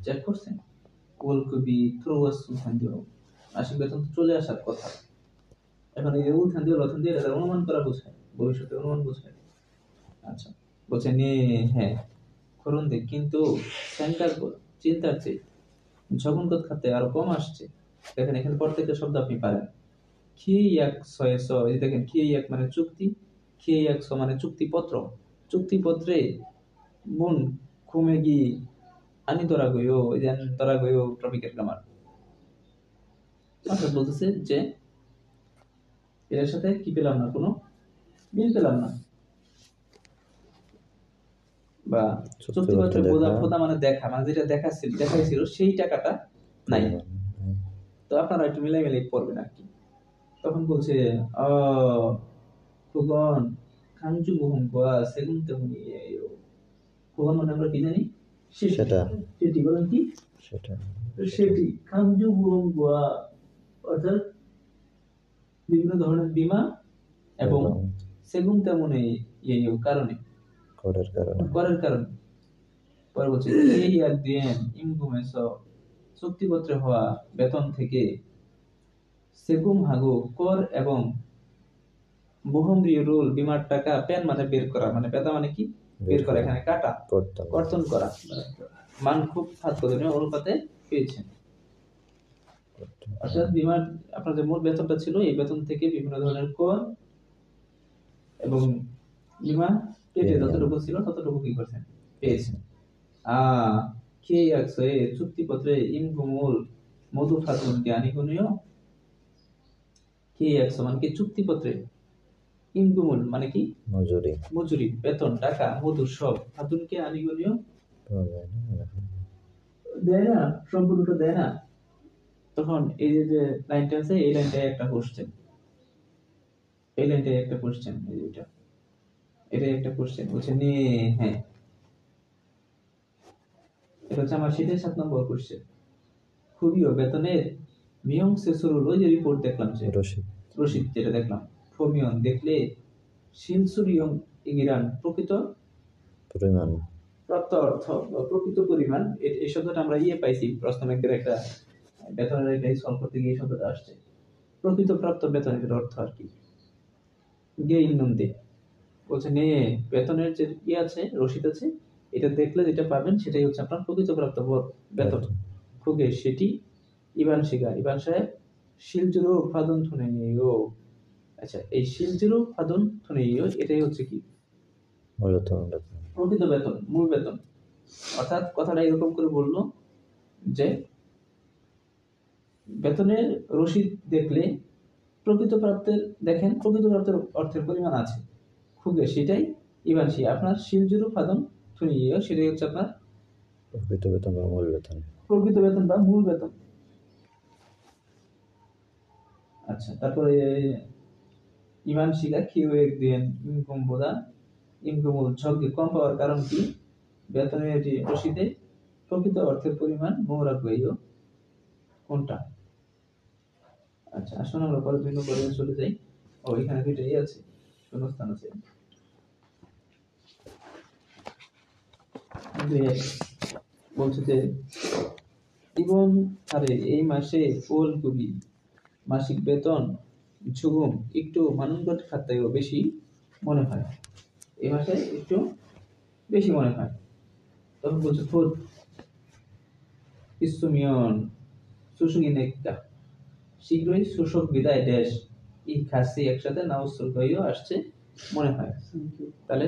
Speaker 1: চেক করছেন ওল কবি থ্রোয়াস উলথান্দিও মাসিক বেতন তো চলে আসার কথা। এখন এই উলথান্দিও লথান্দিও এটা অনুমান করা বোঝায়, ভবিষ্যতে অনুমান বোঝায়। আচ্ছা বলছে নে হ্যাঁ করুন দেখ, কিন্তু সেন্টার চিন্তার চেয়ে ঝগনগত খাতে আরো কম আসছে। দেখেন এখানে প্রত্যেকটা শব্দ আপনি পারেন। খিয়ে এক ছয় ছ, এই দেখেন খিয়ে এক মানে চুক্তি, খিয়ে এক ছ মানে চুক্তিপত্র। চুক্তিপত্রে বোন ঘুমে গিয়ে আনি তোরা গইও, ওই যে তোরা গইও টপিকের গ্রামার। অর্থাৎ বলতেছে যে এর সাথে কি পেলাম না, কোনো মিল পেলাম না। বা চুক্তিপত্রে বোঝা মানে দেখা, মানে যেটা দেখাইছিল সেই টাকাটা নাই। তো আপনারা একটু মিলাই পড়বেন আর কি। তখন বলছে খুগন খাঞ্চু বহুম গোয়া সেগুন তেমন খুগন মানে আমরা কি জানি সেটি বলেন কি সেটি খাঞ্চু বহুম গোয়া অর্থাৎ বিভিন্ন ধরনের বীমা এবং সেগুন তেমন এই কারণে করের কারণে। পরে বলছে এই আর দিন ইমগুমেস চুক্তিপত্রে হওয়া বেতন থেকে সেগুম হাগু কর এবং বহুমৃয় রোল বিমার টাকা পেন মানে বের করা, মানে পেতা মানে কি বের করা, এখানে কাটা কর্তন করা মান খুব সাধ্যজনীয় অনুপাতে পেয়েছেন। অর্থাৎ বিমার আপনার যে মোট বেতনটা ছিল এই বেতন থেকে বিভিন্ন ধরনের কর এবং বিমা কেটে যতটুকু ছিল ততটুকু কি করছেন পেয়েছেন। কে একশো চুক্তিপত্রে ইনগুমুল মধু ফাতুনকে আনিগণীয় কি এক সমান কি চুক্তিপত্রে ইনকুমুল মানে কি
Speaker 2: মজুরি
Speaker 1: মজুরি বেতন টাকা মধু সব ফাতুনকে আনিগণীয়
Speaker 2: পাওয়া যায় না এখন।
Speaker 1: দেয় না, সম্পূর্ণটা দেয় না। তখন এই যে লাইনটা আছে এই লাইনটাই একটা কোশ্চেন, এই লাইনটাই একটা কোশ্চেন, এই যেটা এটাই একটা কোশ্চেন বলছে নে। হ্যাঁ, এটা হচ্ছে আমার শীতের 7 নম্বর কোশ্চেন। খুবইও বেতনের মিয়ং সেসুরুল ওই যে রিপোর্ট দেখলাম যে
Speaker 2: রসিদ
Speaker 1: রশিদ যেটা দেখলাম ফমিয়ন দেখলে শিলসুরিয়ং ইংরান প্রকৃত
Speaker 2: পরিমাণ
Speaker 1: প্রাপ্ত অর্থ বা প্রকৃত পরিমাণ এই শব্দটা আমরা পাইছি প্রশ্ন ব্যাংকের একটা বেতনের একটা সলভ করতে গিয়ে এই শব্দটা আসছে। প্রকৃত প্রাপ্ত বেতনের অর্থ আর কি গে ইন্নন্দে বলছে নে বেতনের যে আছে রসিদ আছে, এটা দেখলে যেটা পাবেন সেটাই হচ্ছে আপনার প্রকৃত প্রাপ্ত বেতন। খুগে সেটি ইবান শিগা ইবান সাহেব শিলজুরো উৎপাদন থনে নিও। আচ্ছা, এই শিলজুরো উৎপাদন থনে নিও এটাই হচ্ছে কি
Speaker 2: মূলত বেতন।
Speaker 1: প্রকৃত বেতন, মূল বেতন। অর্থাৎ কথাটা এরকম করে বললো যে বেতনের রসিদ দেখলে প্রকৃত প্রাপ্তের দেখেন প্রকৃত প্রাপ্তের অর্থের পরিমাণ আছে খুগে সেটাই ইবানসি আপনার শিলজুরু ফাদন থুনিও সেটাই হচ্ছে আপনার
Speaker 2: প্রকৃত বেতন বা মূল বেতন।
Speaker 1: প্রকৃত বেতন বা মূল বেতন। আচ্ছা, তারপরে ইবানসিকা কিউ একদিন ইনকম বোধা ইনকমুল ঝগকে কম পাওয়ার কারণ কি বেতনের এটি রসিদে প্রকৃত অর্থের পরিমাণ মোহরা কইও কোনটা। আচ্ছা, আসুন আমরা পরে 2 নম্বরে চলে যাই। ও এখানে দুইটাই আছে, শূন্যস্থান আছে। বলছে যে ইবন আরে এই মাসে ওল কবি মাসিক বেতন ঝুগুম একটু মানুষগত খাতায়ও বেশি মনে হয়, এই মাসে একটু বেশি মনে হয়। তখন বলছে খুদ ইসুমিয়ন সুসুগিন একটা শীঘ্রই শোষক বিদায় দেশ এই খাসি একসাথে নাউসুল গাইও আসছে মনে হয়। তাহলে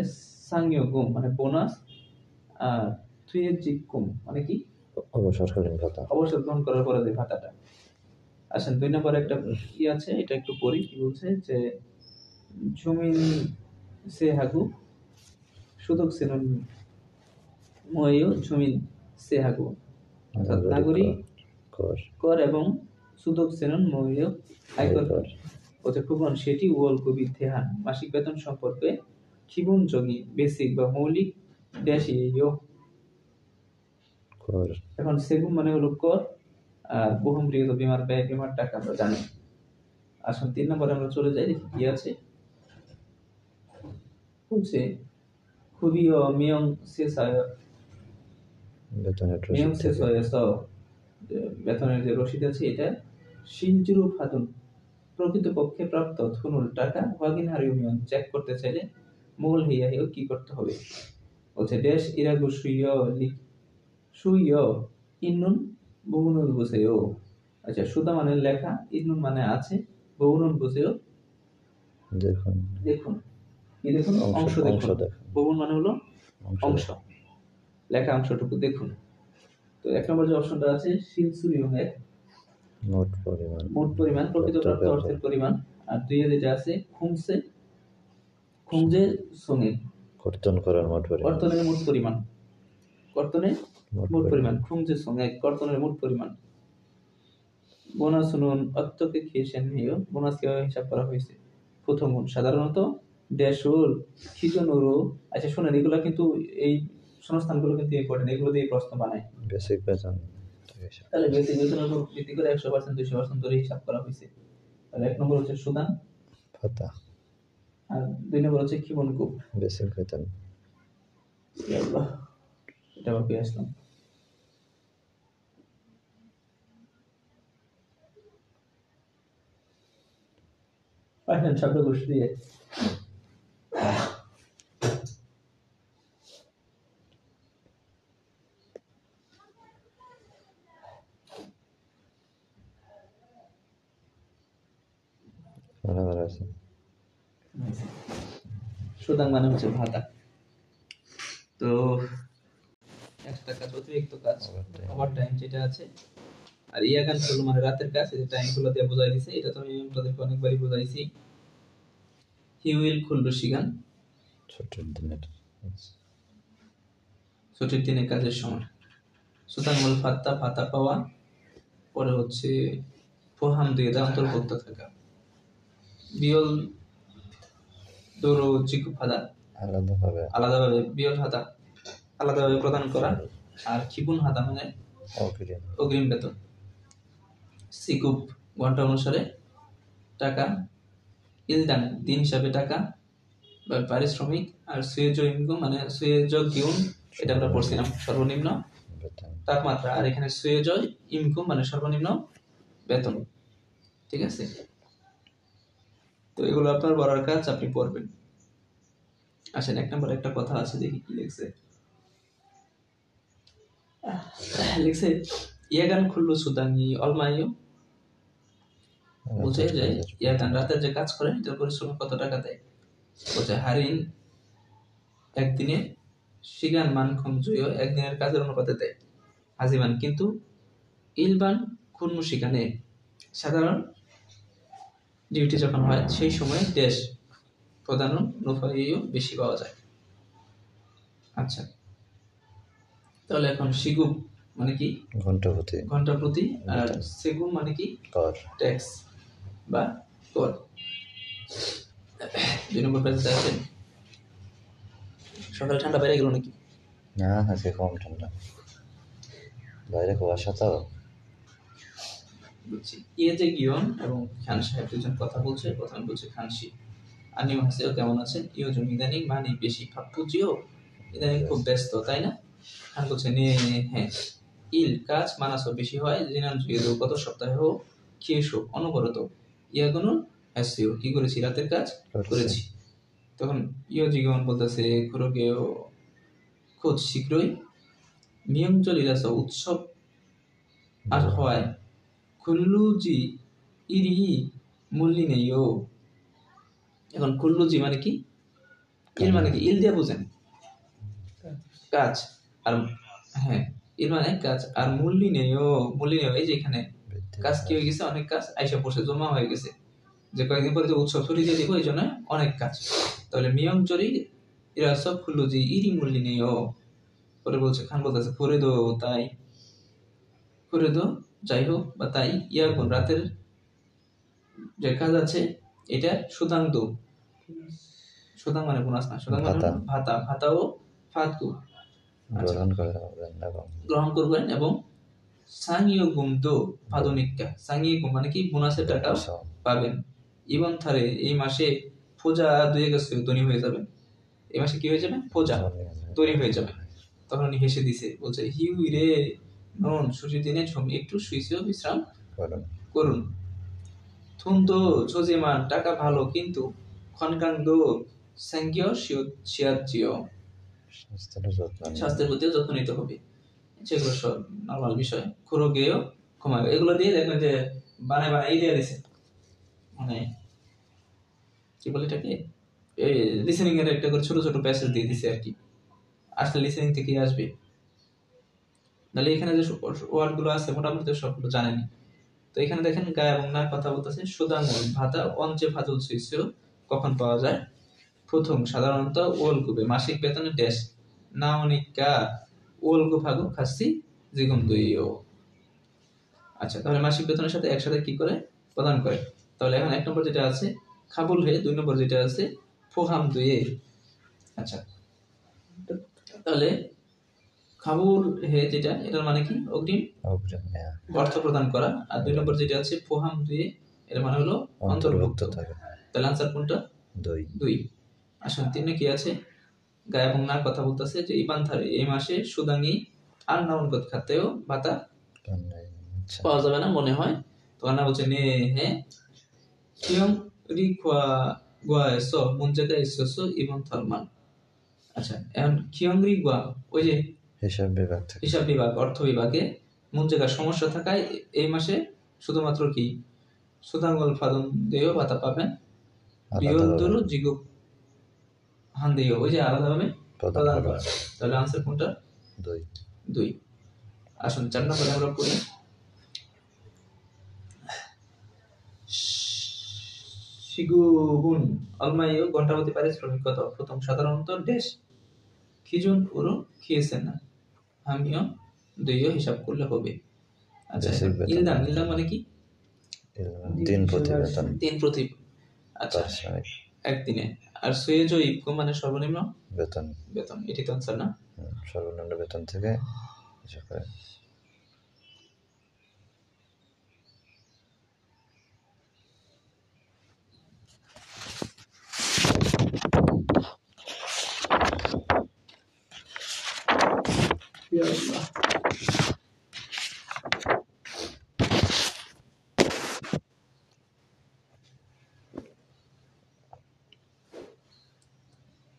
Speaker 1: সাংয় গুম মানে বোনাস আর থুয়েজিক গুম মানে কি
Speaker 2: অবসরকালীন ভাতা।
Speaker 1: অবসর গ্রহণ করার পরে যে ভাতাটা। আসেন 2 নম্বরে একটা কি আছে এটা একটু পড়ি কি বলছে যে জমিন সে হাগু সুদক সেনন ময়ও জমিন সে হাগু অর্থাৎ নাগরিক
Speaker 2: কর
Speaker 1: কর এবং সুদক সেনন ময়ও আয়কর কর হচ্ছে খুবন সেটি ওল কবি ধ্যান মাসিক বেতন সম্পর্কে খিবুন যোগী বেসিক বা মৌলিক দেশীয়
Speaker 2: কর।
Speaker 1: এখন সেগুন মানে হলো কর আর বহুমূল্য বিমার ব্যয় বিমার টাকা আমরা জানি। আসুন 3 নম্বরে আমরা চলে যাই, দেখি কি আছে। বলছে খুবই মিয়ং সেসায়
Speaker 2: বেতনের
Speaker 1: মিয়ং
Speaker 2: রসিদ
Speaker 1: শেষ
Speaker 2: থেকে
Speaker 1: হয়ে বেতনের যে রসিদ আছে এটা শিলজুরু ফাদুন প্রকৃতপক্ষে প্রাপ্ত থুনুল টাকা ওয়াগিন হারিও মিয়ন চেক করতে চাইলে মূল হইয়া হেও কি করতে হবে। বলছে দেশ ইরাগু সুইয় ইন্নুন বহুনুল বুঝেও। আচ্ছা, সুদা মানে লেখা, ইন্নুন মানে আছে, বহুনুল বুঝেও
Speaker 2: দেখুন
Speaker 1: দেখুন কি দেখুন অংশ দেখুন। বহুন মানে হলো অংশ, লেখা অংশটুকু দেখুন। তো 1 নম্বর যে অপশনটা আছে শিলসুরিয়ং এর মোট পরিমাণ প্রকৃত প্রাপ্ত অর্থের পরিমাণ, আর 2 এ যেটা আছে খুংজে সঙ্গে
Speaker 2: কর্তন করার মোট পরিমাণ,
Speaker 1: কর্তনের মোট পরিমাণ, কর্তনের মোট পরিমাণ খুংজে সঙ্গে কর্তনের মোট পরিমাণ। বোনাস নুন অত্যকে খেয়েছেন হেয় বোনাস কিভাবে হিসাব করা হয়েছে। প্রথম সাধারণত ড্যাশুল খিজনুরু। আচ্ছা শোনেন, এগুলো কিন্তু এই সংস্থানগুলো কিন্তু ইম্পর্টেন্ট, এগুলো দিয়ে প্রশ্ন বানায়।
Speaker 2: বেসিক বেতন
Speaker 1: তাহলে বেসিক বেতনের উপর ভিত্তি করে 100% 200% ধরে হিসাব করা হয়েছে। তাহলে 1 নম্বর হচ্ছে সুদান
Speaker 2: ভাতা
Speaker 1: আর 2 নম্বর হচ্ছে খিবনকু
Speaker 2: বেসিক বেতন।
Speaker 1: আল্লাহ, এটা আবার পেয়ে আসলাম। আসেন শব্দকোষ দিয়ে সুদান মানে হচ্ছে ভাতা। তো একটা কাজ অতিরিক্ত কাজ ওভার টাইম যেটা আছে আর ইয়াগান হলো মানে রাতের কাজ, এই টাইম গুলো দিয়ে বোঝাই দিছে, এটা তো আমি আপনাদেরকে অনেকবারই বোঝাইছি। হি উইল খুললো শিগান,
Speaker 2: ছুটির দিনের
Speaker 1: ছুটির দিনে কাজের সময়। সুতাঙ্গল ফাত্তা, ভাতা পাওয়া, পরে হচ্ছে ফোহাম দিয়ে দেওয়া, অন্তর্ভুক্ত থাকা। বিয়ল দৌড়ো চিকু ফাদা, আলাদাভাবে বিয়ল হাতা আলাদাভাবে প্রদান করা, আর খিপুন হাতা মানে অগ্রিম বেতন। সিকুপ ঘন্টা অনুসারে টাকা, ইলদান দিন হিসাবে টাকা বা পারিশ্রমিক, আর সুয়েজ ইনকাম মানে সুয়েজ গিউন, এটা আমরা পড়ছিলাম সর্বনিম্ন তাপমাত্রা, আর এখানে সুয়েজ ইনকাম মানে সর্বনিম্ন বেতন। ঠিক আছে, তো এগুলো আপনার পড়ার কাজ, আপনি পড়বেন। আসেন, এক নম্বর একটা কথা আছে, দেখি কি লিখছে। লিখছে ইয়াগান খুল্লু সুদানি অলমাইও, বুঝে যে ইয়াগান রাতের যে কাজ করে এটার পরিশ্রম কত টাকা দেয়। বলছে হারিন একদিনে, শিগান মান খমজুয় একদিনের কাজের অনুপাতে দেয়। হাজিমান কিন্তু ইলবান খুন্নু শিগানে, সাধারণ ডিউটি যখন হয় সেই সময় দেশ প্রধান নুফাইও বেশি পাওয়া যায়। আচ্ছা, তাহলে এখন শিগুপ মানে কি ঘন্টা প্রতি, আর সেগুম মানে কি ট্যাক্স বা কর। 2 নম্বর পেজে আছে। সকালে ঠান্ডা বাইরে গেল নাকি?
Speaker 2: না, আজকে কম ঠান্ডা, বাইরে কুয়াশা তো।
Speaker 1: বুঝছি। ইয়ে যে গিয়ন এবং খান সাহেব দুজন কথা বলছে, প্রথমে বলছে খানসি আনিও হাসেও কেমন আছেন, ইও জন ইদানিং মানে বেশি ভাবপুজিও ইদানিং খুব ব্যস্ত তাই না? খান বলছে নে হ্যাঁ, ইল কাজ মানাসও বেশি হয়, জিনান জুয়ে দো গত সপ্তাহে হোক খেয়েছো অনবরত, ইয়াগুনো হাসিও কি করেছি, রাতের কাজ করেছি। তখন ইও জিগন বলতেছে খুরগেও খোঁজ শীঘ্রই মিয়ংজলিরাস উৎসব আর হয় খুল্লুজি ইরি মূল্যি নেইও। এখন খুল্লুজি মানে কি, ইল মানে কি, ইল দিয়ে বুঝেন কাজ, আর হ্যাঁ ইল মানে কাজ, আর মূল্যি নেইও, মূল্যি নেই এই যে এখানে কাজ কি হয়ে গেছে, অনেক কাজ আইসা বসে জমা হয়ে গেছে, যে কয়েকদিন পরে যে উৎসব ছুটি দিয়ে দিব এই জন্য অনেক কাজ। তাহলে মিয়ংজরি এরা সব খুল্লুজি ইরি মূল্যি নেইও। পরে বলছে খান বলতেছে করে দো তাই, করে দো যাই হোক বা তাই, ইয়াগুন রাতের যে কাজ আছে এটা সুদাং দো, সুদাং মানে বোনাস না, সুদাং মানে ভাতা, ভাতা ও ফাতকু গ্রহণ করবেন, এবং সাংইও গুম দো ফাদনিকা, সাংই গুম মানে কি বোনাসের টাকা পাবেন। ইবন থারে এই মাসে ফোজা দুয়ে গেছে ধনী হয়ে যাবেন, এই মাসে কি হয়ে যাবে, ফোজা ধনী হয়ে যাবে। তখন উনি হেসে দিছে, বলছে হিউ রে নন ছুটির দিনে ছমি একটু শুইছেও বিশ্রাম করুন। থুন্দো ছোজেমান টাকা ভালো, কিন্তু খনকাংদো স্যাঙ্গিও শিয়াজিও, স্বাস্থ্যের প্রতিও যত্ন নিতে হবে। যেগুলো সব নর্মাল বিষয়। খুরো গেয়েও ঘুমাবে, এগুলো দিয়ে দেখবেন যে বানায় বানায় দিয়ে দিছে, মানে কি বলে এটাকে, এই লিসেনিং এর একটা করে ছোট ছোট প্যাসেজ দিয়ে দিছে আর কি, আসলে লিসেনিং থেকে আসবে। তাহলে এখানে যে ওয়ার্ড গুলো আছে মোটামুটি সবগুলো জানেনি। তো এখানে দেখেন গায়ে এবং না কথা বলতেছে সুদাঙ্গল ভাতা অঞ্চে ভাদুল সুইসিও কখন পাওয়া যায়। প্রথম সাধারণত ওলগুবে মাসিক বেতনের ড্যাশ না অনেকা ওলগু ভাগু খাসি জিগুম দুইও। আচ্ছা, তাহলে মাসিক বেতনের সাথে একসাথে কি করে প্রদান করে। তাহলে এখন 1 নম্বর যেটা আছে খাবুল হে, 2 নম্বর যেটা আছে ফোহাম দুইয়ে। আচ্ছা, তাহলে খাবুল হে যেটা, এটার মানে কি অগ্রিম অর্থ প্রদান করা, আর 2 নম্বর যেটা আছে ফোহাম দুইয়ে, এর মানে হলো অন্তর্ভুক্ত থাকে। তাহলে আনসার কোনটা, 2। আসুন 3 কি আছে, গায়ে এবং না কথা বলতেছে যে ইবান থারে এই মাসে সুদাঙ্গি আর নাউনগত খাতেও ভাতা পাওয়া যাবে না মনে হয়। তো না বলছে নে হ্যাঁ কিয়ং রিকোয়া গোয়া এসো মুনজাদা এসো ইবান থারমান। আচ্ছা, এখন কিয়ং রিকোয়া ওই যে হিসাব বিভাগ অর্থ বিভাগে মুনজাদা সমস্যা থাকায় এই মাসে শুধুমাত্র কি সুদাঙ্গল ফাদন দেও ভাতা পাবেন, বিয়লদুরু জিগু হান্দেও ওই যে আলাদাভাবে প্রদান করা। তাহলে আনসার কোনটা, 2। আসুন 4 নম্বরে আমরা পড়ি 시구군 얼마예요? ঘন্টাপ্রতি পারিশ্রমিক কত? প্রথম সাধারণত ড্যাশ 기준 পুরো 키에세나 하면 돼요 হিসাব করলে হবে। আচ্ছা
Speaker 2: Basic বেতন।
Speaker 1: ইলদাম মানে কি?
Speaker 2: দিন প্রতি বেতন
Speaker 1: দিন প্রতি, আচ্ছা
Speaker 2: পারিশ্রমিক
Speaker 1: একদিনে। আর সুয়েজো ইফকো মানে সর্বনিম্ন
Speaker 2: বেতন
Speaker 1: বেতন, এটি তো আনসার না?
Speaker 2: সর্বনিম্ন বেতন থেকে হিসাব করে।
Speaker 1: ইয়া আল্লাহ।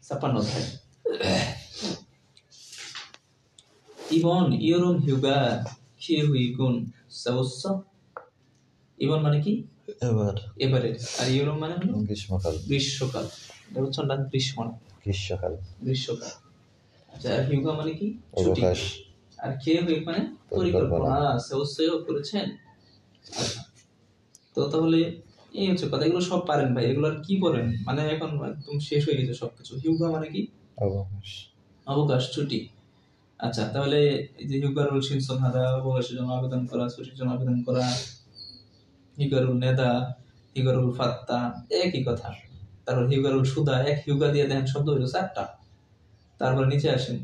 Speaker 1: ছাপ্পান্ন অধ্যায়। ইবন ইয়রুম হিউগা খিয়ে হুই গুণ সাউস্স। ইবন মানে কি?
Speaker 2: এবার
Speaker 1: এবারে। আর ইয়রুম মানে হলো
Speaker 2: গ্রীষ্মকাল
Speaker 1: গ্রীষ্মকাল। এটা হচ্ছে না গ্রীষ্ম না,
Speaker 2: গ্রীষ্মকাল
Speaker 1: গ্রীষ্মকাল। আচ্ছা আর হিউগা মানে কি? ছুটি।
Speaker 2: অবকাশ
Speaker 1: আর খিয়ে হুই মানে পরিকল্পনা। সাউস্সও করেছেন। আচ্ছা তো তাহলে এই হচ্ছে কথা, এগুলো সব পারেন ভাই, এগুলো আর কি পড়েন, মানে এখন একদম শেষ হয়ে গেছে সবকিছু। হিউগা মানে কি?
Speaker 2: অবকাশ
Speaker 1: অবকাশ, ছুটি। আচ্ছা তাহলে এই যে হিউগারুল সিনসন হাদা, অবকাশের জন্য আবেদন করা, ছুটির জন্য আবেদন করা, হিউগারুল নেদা, হিউগারুল ফাত্তা, একই কথা। তারপর হিউগারুল সুদা, এক হিউগা দিয়ে দেন শব্দ হইল 4টা। তারপর নিচে আসেন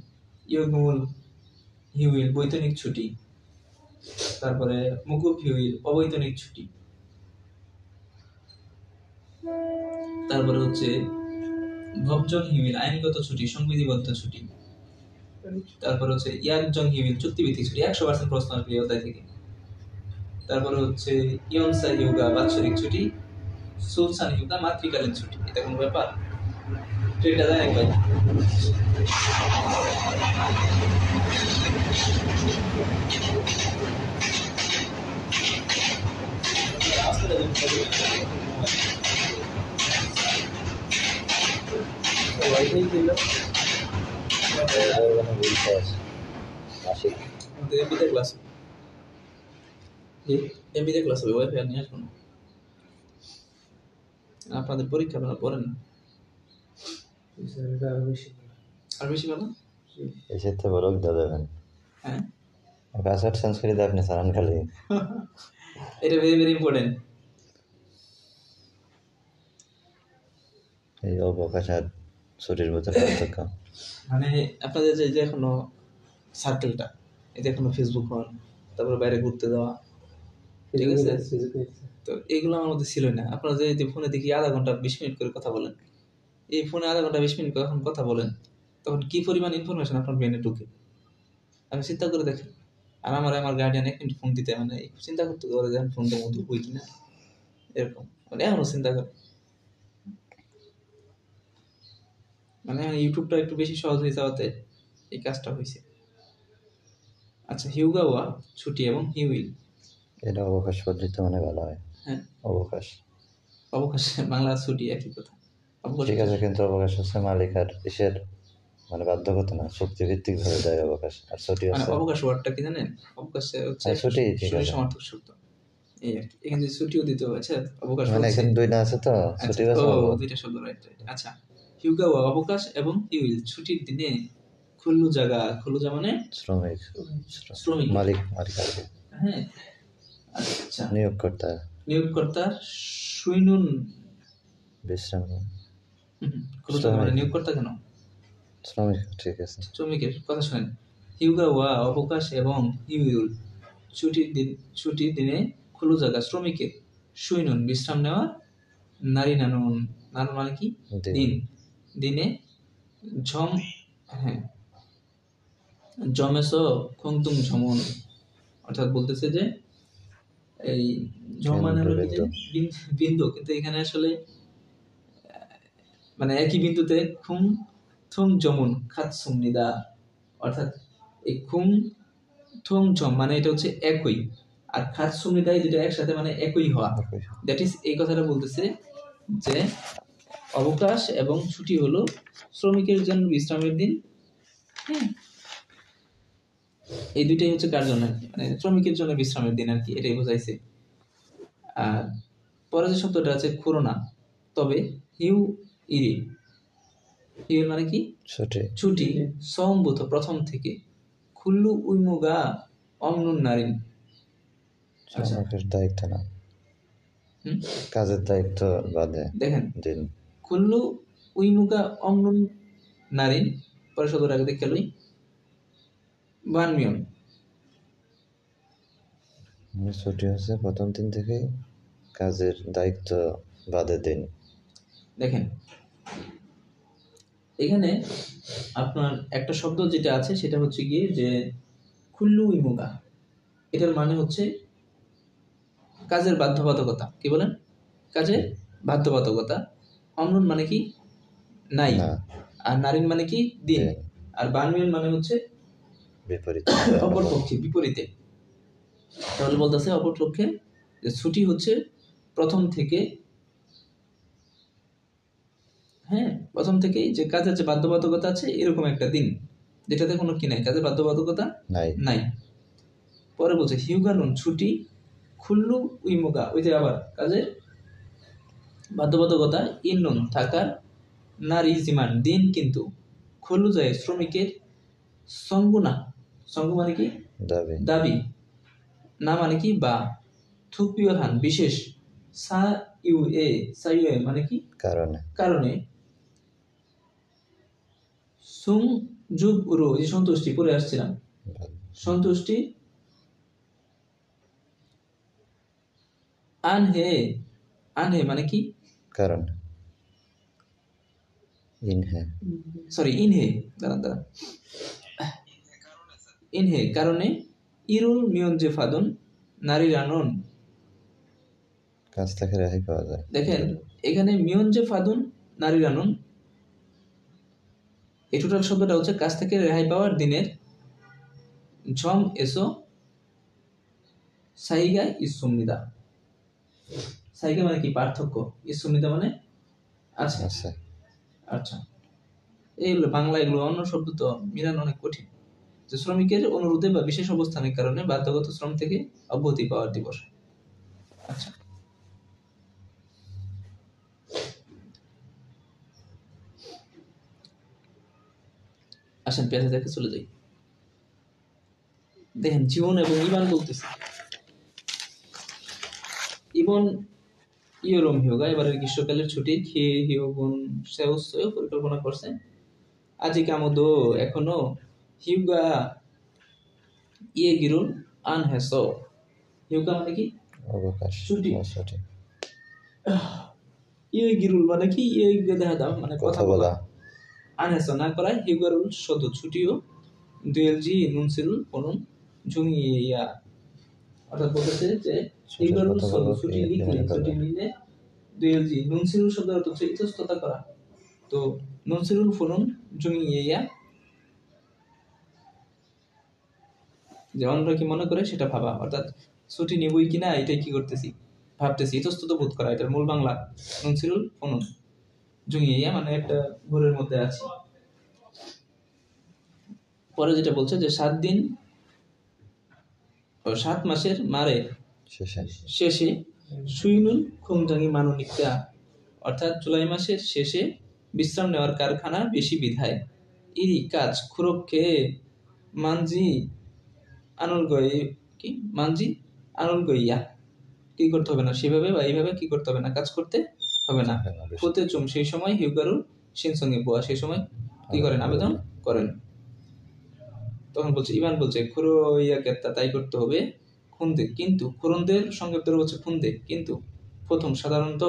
Speaker 1: ইয়গুল হিউইল বৈতনিক ছুটি, তারপরে মুকুব হিউইল অবৈতনিক ছুটি, তারপরে হচ্ছে ভবজন হিউইল আইনগত ছুটি, সংবিধিবদ্ধ ছুটি, তারপরে হচ্ছে ইয়াকজন হিউইল চুক্তিভিত্তিক ছুটি। 100% প্রশ্ন আসবে এই অধ্যায় থেকে। তারপরে হচ্ছে ইয়নসা হিউগা বাৎসরিক ছুটি, সুলসান হিউগা মাতৃকালীন ছুটি। এটা কোনো ব্যাপার? তো এটা জানেন ভাই?
Speaker 2: মাসিক
Speaker 1: এমবিতে ক্লাস, এমবিতে ক্লাস হবে, ওয়াইফাই আর নিয়ে আসবো না। আপনাদের পরীক্ষা আপনারা পড়েন না, আর বেশি ভালো।
Speaker 2: এই ক্ষেত্রে বড় দিয়ে দেবেন।
Speaker 1: হ্যাঁ
Speaker 2: পাসওয়ার্ড চেঞ্জ করে দিয়ে আপনি সারান খালি।
Speaker 1: এটা ভেরি ভেরি ইম্পর্টেন্ট।
Speaker 2: এই অবকাশ আর ছুটির ভিতরে পার্থক্য।
Speaker 1: মানে আপনাদের যে যে এখনো সার্কেলটা, এটা এখনো ফেসবুক হন, তারপরে বাইরে ঘুরতে যাওয়া, ঠিক আছে? তো এগুলো আমার মধ্যে ছিলই না। আপনারা যে ফোনে দেখি আধা ঘন্টা 20 মিনিট করে কথা বলেন, এই ফোনে আধা ঘন্টা 20 মিনিট যখন কথা বলেন তখন কি পরিমাণ ইনফরমেশন আপনার ব্রেনে ঢুকে আমি চিন্তা করে দেখি। আর আমার গার্ডিয়ান 1 মিনিট ফোন দিতে মানে চিন্তা করতে পারে যে আমি ফোনটা মতো বই কিনা, এরকম মানে এখনো চিন্তা করে। মানে ইউটিউবটা একটু বেশি সহজ হয়ে যাওয়াতে এই কাজটা হয়েছে। আচ্ছা হিউগাওয়া ছুটি এবং হিউইল,
Speaker 2: এটা অবকাশ পদ্ধতি মানে ভালো হয়।
Speaker 1: হ্যাঁ
Speaker 2: অবকাশ
Speaker 1: অবকাশ বাংলা ছুটি একই কথা। অবকাশ
Speaker 2: ঠিক আছে, কিন্তু অবকাশ হচ্ছে মালিক আর দেশের মানে বাধ্যগত না, চুক্তিভিত্তিক ভাবে দেয় অবকাশ। আর ছুটি
Speaker 1: মানে
Speaker 2: হচ্ছে
Speaker 1: অবকাশ ওয়ার্ডটা কি জানেন? অবকাশ হচ্ছে
Speaker 2: ছুটি, ঠিক
Speaker 1: ছুটি
Speaker 2: আছে।
Speaker 1: সমার্থক শব্দ। এই আর কি, এখানে যদি ছুটিও দিতে হবে। আচ্ছা অবকাশ
Speaker 2: মানে
Speaker 1: হচ্ছে,
Speaker 2: এখানে দুইটা আছে তো,
Speaker 1: আচ্ছা
Speaker 2: ছুটি
Speaker 1: ও
Speaker 2: আছে
Speaker 1: দুইটা শব্দ, রাইট রাইট। আচ্ছা হিউগাওয়া অবকাশ এবং হিউইল ছুটির দিনে খুল্লু জায়গা, খুল্লু যা মানে
Speaker 2: শ্রমিক
Speaker 1: শ্রমিক,
Speaker 2: মালিক মালিক আর কি,
Speaker 1: হ্যাঁ আচ্ছা
Speaker 2: নিয়োগকর্তা
Speaker 1: নিয়োগকর্তার সুইনুন
Speaker 2: বিশ্রাম
Speaker 1: খুল্লু জায়গা মানে নিয়োগকর্তা কেন?
Speaker 2: শ্রমিক, ঠিক আছে।
Speaker 1: শ্রমিকের কথা শুনেন। হিউগাওয়া অবকাশ এবং হিউইল ছুটির দিনে খুলু জায়গা শ্রমিকের সুইনুন বিশ্রাম নেওয়ার, নারী নানুন নানুন মানে কি? দিন দিনে ঝম, হ্যাঁ জমেস খুংতুং ঝমন, অর্থাৎ বলতেছে যে এই ঝম মানে হলো কি যে বিন্দু, কিন্তু এখানে আসলে মানে একই বিন্দুতে খুং থুং জমুন খাতসুম নিদা, অর্থাৎ এই খুং থুং ঝম মানে এটা হচ্ছে একই, আর খাতসুম নিদাই যেটা একসাথে মানে একই হওয়া। দ্যাট ইজ এই কথাটা বলতেছে যে অবকাশ এবং ছুটি হলো শ্রমিকের জন্য বিশ্রামের দিন। হ্যাঁ এই দুইটাই হচ্ছে কার জন্য, মানে শ্রমিকের জন্য বিশ্রামের দিন আর কি, এটাই বোঝাইছে। আর পরে যে শব্দটা আছে করোনা, তবে হিউ ইরি, হিউ মানে কি
Speaker 2: ছুটি
Speaker 1: ছুটি, সম্ভূত প্রথম থেকে, খুল্লু উইমুগা অমনুন নারীন। আচ্ছা,
Speaker 2: শ্রমিকের দায়িত্ব না,
Speaker 1: হুম,
Speaker 2: কাজের দায়িত্ব বাদে
Speaker 1: দেখেন
Speaker 2: দিন।
Speaker 1: খুল্লু উইমুগা অমনুন নারীন, পরে শব্দটা আগে দেখে লই, বানমিয়ন,
Speaker 2: ছুটি হচ্ছে প্রথম দিন থেকে, কাজের দায়িত্ব বাদে দিন।
Speaker 1: দেখেন এখানে আপনার একটা শব্দ যেটা আছে সেটা হচ্ছে গিয়ে যে খুল্লু ইমুগা, এটার মানে হচ্ছে কাজের বাধ্যবাধকতা। কি বলেন? কাজের বাধ্যবাধকতা। অমরুন মানে কি নাই,
Speaker 2: না,
Speaker 1: আর নারিন মানে কি দিন,
Speaker 2: দিন।
Speaker 1: আর বানমিয়ন মানে হচ্ছে
Speaker 2: বিপরীত
Speaker 1: অপরপক্ষে, বিপরীতে। তাহলে বলতেছে অপরপক্ষে যে ছুটি হচ্ছে প্রথম থেকে, হ্যাঁ প্রথম থেকেই যে কাজের যে বাধ্যবাধকতা আছে এরকম একটা দিন যেটাতে কোনো কি নাই, কাজের বাধ্যবাধকতা
Speaker 2: নাই।
Speaker 1: নাই। পরে বলছে হিউগানুন ছুটি, খুল্লু উইমুগা, ওই যে আবার কাজের বাধ্যবাধকতা, ইন্নুন থাকার, নারী জিমান দিন কিন্তু, খুল্লু যায় শ্রমিকের, সঙ্গুনা, সঙ্গু মানে কি
Speaker 2: দাবি।
Speaker 1: দাবি, না মানে কি বা, থুপিয়ধান বিশেষ, সা ইউ এ, সা ইউ এ মানে কি
Speaker 2: কারণে।
Speaker 1: কারণে, সুং যুগ উরু, এই সন্তুষ্টি পরে আসছিলাম, সন্তুষ্টি, আনহে, আনহে মানে কি
Speaker 2: কারণ। ইনহে,
Speaker 1: সরি ইনহে, দাঁড়ান দাঁড়ান, ইনহে কারণে, ইরুল মিয়ন যে ফাদন, নারী রানন।
Speaker 2: কাজ থেকে রেহাই পাওয়া যায়।
Speaker 1: দেখেন এখানে মিয়ন যে ফাদুন নারী রানুন, এই টোটাল শব্দটা হচ্ছে কাজ থেকে রেহাই পাওয়ার দিনের, ঝম এসো সাইগা ইসুমিদা, সাইগা মানে কি পার্থক্য, ইসুমিদা মানে আছে।
Speaker 2: আছে।
Speaker 1: আচ্ছা, এইগুলো বাংলা, এগুলো অন্য শব্দ তো মিলানো অনেক কঠিন। যে শ্রমিকের অনুরোধে বা বিশেষ অবস্থানের কারণে বাধ্যগত শ্রম থেকে অব্যাহতি পাওয়ার দিবস। আচ্ছা, আসেন পেঁচে দেখে চলে যাই। দেখেন জীবন এবং ইবান বলতেছে, ইবন ইয়রম হিয়োগা, এবারের গ্রীষ্মকালের ছুটি খেয়ে হিয়োগুন সেউসেও পরিকল্পনা করছে, আজি কামদো এখনো, হিউগা ইয়ে গিরুন আন হেস, হিউগা মানে কি
Speaker 2: অবকাশ
Speaker 1: ছুটি,
Speaker 2: বা ছুটি।
Speaker 1: ইয়ে গিরুল মানে কি ইয়ে দেখা দাও মানে কথা বলা, আন হেস না করায়, হিউগারুল সদ ছুটিও, দুয়েলজি নুনসিরুল পনুন ঝুমি ইয়া, অর্থাৎ বলতেছে যে হিউগারুল সদ ছুটি লিখলে, ছুটি নিলে, দুয়েলজি নুনসিরুল শব্দের অর্থ হচ্ছে ইতস্ততা করা, তো নুনসিরুল ফনুন ঝুমি ইয়া, যে অন্যরা কি মনে করে সেটা ভাবা, অর্থাৎ ছুটি নিবই কিনা এটাই কি করতেছি ভাবতেছি, ইতস্তত বোধ করা, এটার মূল বাংলা নুনসিরুল ফনুন জুঙিয়া, মানে একটা ঘোরের মধ্যে আছি। পরে যেটা বলছে যে 7 দিন ও 7 মাসের মারে শেষে সুইনুল খুংজাঙ্গি মাননিকা, অর্থাৎ জুলাই মাসের শেষে বিশ্রাম নেওয়ার কারখানা বেশি বিধায়, ইরি কাজ খুরককে মানজি আনুল গয়ে, কি মানজি আনুল গইয়া, কি করতে হবে না সেভাবে বা এইভাবে কি করতে হবে না, কাজ করতে হবে না। ফুতে চুম, সেই সময় হিউগারুর সিনসঙ্গে বোয়া, সেই সময় কি করেন আবেদন করেন। তখন বলছে ইভান বলছে খুরো ইয়া কেত্তা, তাই করতে হবে, খুন্দে কিন্তু, খুরনদের সঙ্গে ধরে বলছে খুন্দে কিন্তু, প্রথম সাধারণত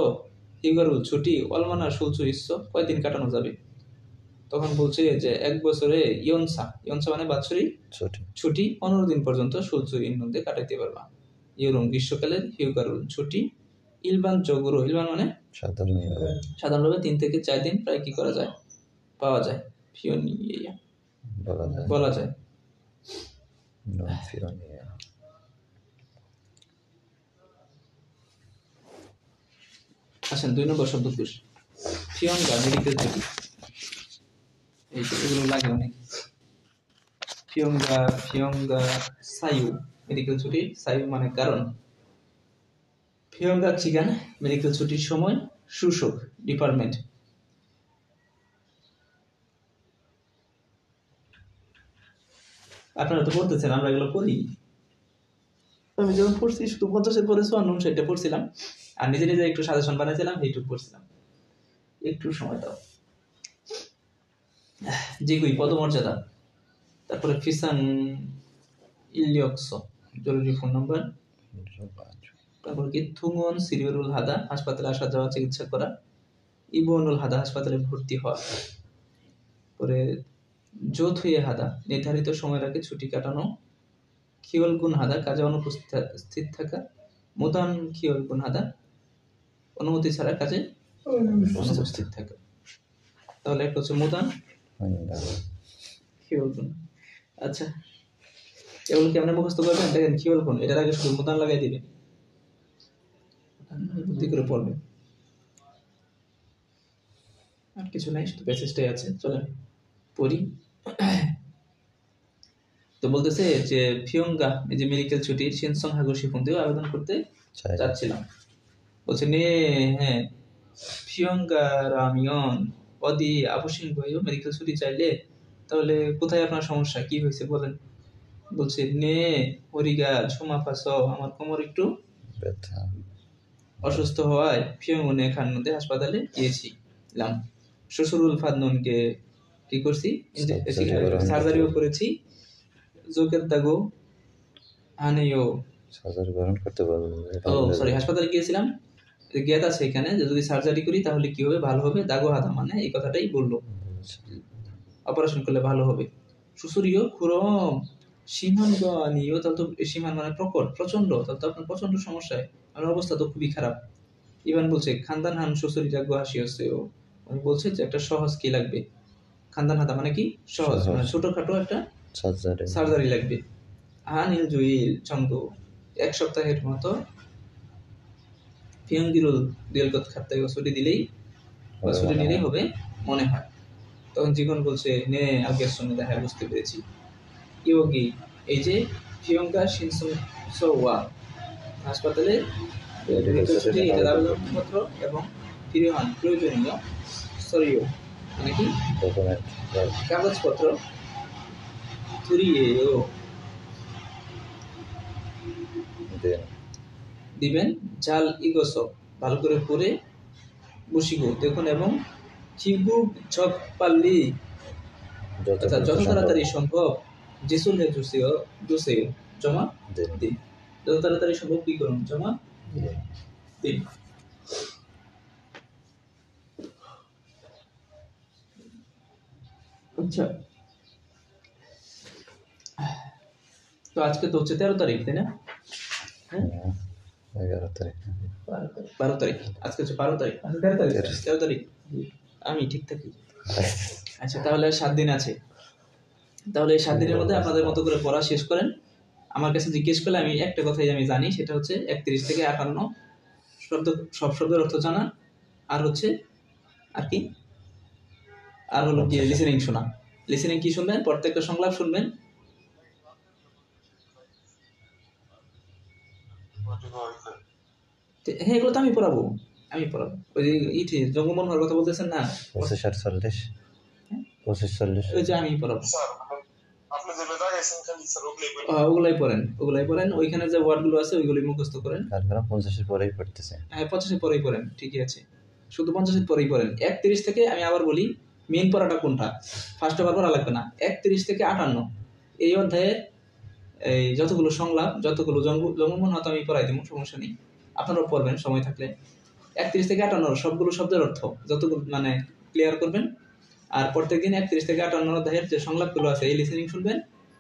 Speaker 1: হিউগারুল ছুটি অলমানা সুলচু ইস্য, কয়দিন কাটানো যাবে। তখন বলছে যে 1 বছরে ইয়নসা, ইয়নসা মানে বাৎসরিক ছুটি 15 দিন পর্যন্ত সুলচু ইন্নদে কাটাইতে পারবা। ইয়রম গ্রীষ্মকালের হিউগারুল ছুটি, ইলবান জগুরো, ইলবান মানে সাধারণভাবে 3 থেকে 4 দিন প্রায় কি করা যায়, পাওয়া যায়, ফিওনিয়া বলা যায়। আসেন 2 নম্বর শব্দকোষ, ফিয়নগা মেডিকেল ছুটি, এই এগুলো লাগে অনেক। ফিয়নগা, ফিয়নগা সায়ু মেডিকেল ছুটি, সায়ু মানে কারণ, ফিয়ঙ্গা চিগান মেডিকেল ছুটির সময় শুশোক ডিপার্টমেন্ট। আপনারা তো পড়তেছেন, আমরা এগুলো পড়ি। আমি যখন পড়ছি শুধু 50-এর পরে 54-60টা পড়ছিলাম, আর নিজে নিজে একটু সাজেশন বানাইছিলাম, এইটুকু পড়ছিলাম। একটু সময় দাও। জিগুই পদমর্যাদা, তারপরে ফিসান ইলিয়ক্স জরুরি ফোন নাম্বার, তারপর কি থুঙ্গন সিরিয়রুল হাদা হাসপাতালে আসা যাওয়া চিকিৎসা করা, ইবনুল হাদা হাসপাতালে ভর্তি হওয়া, পরে জোথুয়ে হাদা নির্ধারিত সময়ের আগে ছুটি কাটানো, খিওলগুন হাদা কাজে অনুপস্থিত থাকা, মুদান খিওলগুন হাদা অনুমতি ছাড়া কাজে অনুপস্থিত থাকা। তাহলে একটা হচ্ছে মুদান খিওলগুন। আচ্ছা, এগুলো কি আপনি মুখস্থ করবেন? দেখেন খিওলগুন, এটার আগে শুধু মুদান লাগাই দিবেন, বুদ্ধি করে পড়বেন, আর কিছু নাই, শুধু প্যাসেজটাই আছে। চলেন পড়ি। তো বলতেছে যে ফিয়ঙ্গা এই যে মেডিকেল ছুটির শিনসং হাগোশি ফোনতেও আবেদন করতে চাচ্ছিলাম। বলছে নে হ্যাঁ ফিয়ঙ্গা রামিয়ন অদি আবশ্যিক বইও মেডিকেল ছুটি চাইলে তাহলে কোথায় আপনার সমস্যা, কি হয়েছে বলেন। বলছে নে হরিগা ঝুমা ফাস, আমার কোমর একটু
Speaker 2: ব্যথা,
Speaker 1: অসুস্থ হওয়ায় ফিয়ঙ্গনে খান্নতে হাসপাতালে গিয়েছিলাম। শ্বশুরুল ফাদনকে কি করছি, সার্জারিও করেছি, জোকের দাগো আনেও
Speaker 2: সার্জারি গ্রহণ করতে বলবো।
Speaker 1: সরি, হাসপাতালে গিয়েছিলাম, জ্ঞাত আছে এখানে যে যদি সার্জারি করি তাহলে কি হবে, ভালো হবে। দাগো হাদা মানে এই কথাটাই বললো, অপারেশন করলে ভালো হবে। শ্বশুরিও খুরম সিংহানিও, তাহলে তো সীমান মানে প্রকট প্রচন্ড, তাহলে তো আপনার প্রচন্ড সমস্যায়, আমার অবস্থা তো খুবই খারাপ। ইভান বলছে খানদান হান শ্বশুরি রাগো হাসি হচ্ছে, উনি বলছে যে একটা সহজ কি লাগবে, খানদান হাদা মানে কি সহজ, মানে ছোটখাটো একটা সার্জারি লাগবে। হানিল জুইল চন্দ 1 সপ্তাহের মতো ফিয়ঙ্গিরুল দিলগত খাত্তায় ছুটি দিলেই বা ছুটি নিলেই হবে মনে হয়। তখন জীবন বলছে নে আগের সঙ্গে দেখা, বুঝতে পেরেছি। ইয়োগি এই যে ফিয়ঙ্গা শিনসং সোয়া হাসপাতালে ছুটি, এটার আবেদনপত্র এবং ফিরিহান প্রয়োজনীয় সরিও মানে কি কাগজপত্র তুরিয়েও দিবেন। জাল ইগোস ভালো করে পড়ে বসিগো দেখুন, এবং চিবু ঝক পাল্লি অর্থাৎ যত তাড়াতাড়ি সম্ভব জিসুল হে জুসেও জমা দিন, যত তাড়াতাড়ি সম্ভব কি করুন, জমা দিন। আচ্ছা, তো আজকে তো হচ্ছে 13 তারিখ, তাই না?
Speaker 2: 11 তারিখ,
Speaker 1: 12 তারিখ, আজকে হচ্ছে 12 তারিখ, 13 তারিখ, আমি ঠিক থাকি। আচ্ছা, তাহলে 7 দিন আছে। তাহলে এই 7 দিনের মধ্যে আপনাদের মতো করে পড়া শেষ করেন। আমার কাছে জিজ্ঞেস করলে আমি একটা কথাই আমি জানি, সেটা হচ্ছে 31 থেকে 58 শব্দ, সব শব্দের অর্থ জানা, আর হচ্ছে আর কি, আর হলো কি লিসেনিং শোনা। লিসেনিং কি শুনবেন, প্রত্যেকটা সংলাপ শুনবেন। হ্যাঁ, এগুলো তো আমি পড়াবো। ওই যে ইটি জঙ্গমন হওয়ার কথা বলতেছেন না,
Speaker 2: 25-40
Speaker 1: ওই যে আমি পড়াবো। ওগুলাই পড়েন, ওইখানে যে ওয়ার্ডগুলো আছে ওইগুলোই মুখস্থ করেন।
Speaker 2: 50-এর পরেই পড়তেছে।
Speaker 1: হ্যাঁ, 50-এর পরেই পড়েন, ঠিকই আছে, শুধু 50-এর পরেই পড়েন। 31 থেকে, আমি আবার বলি মেইন পড়াটা কোনটা, ফার্স্টে পড়া লাগবে না। 31 থেকে 58 এই অধ্যায়ের এই যতগুলো সংলাপ, যতগুলো জঙ্গমন হয়তো আমি পড়াই দেবো, সমস্যা নেই, আপনারাও পড়বেন সময় থাকলে। 31 থেকে 58 সবগুলো শব্দের অর্থ যতগুলো মানে ক্লিয়ার করবেন। আর প্রত্যেকদিন 31 থেকে 58 অধ্যায়ের যে সংলাপগুলো আছে এই লিসেনিং শুনবেন,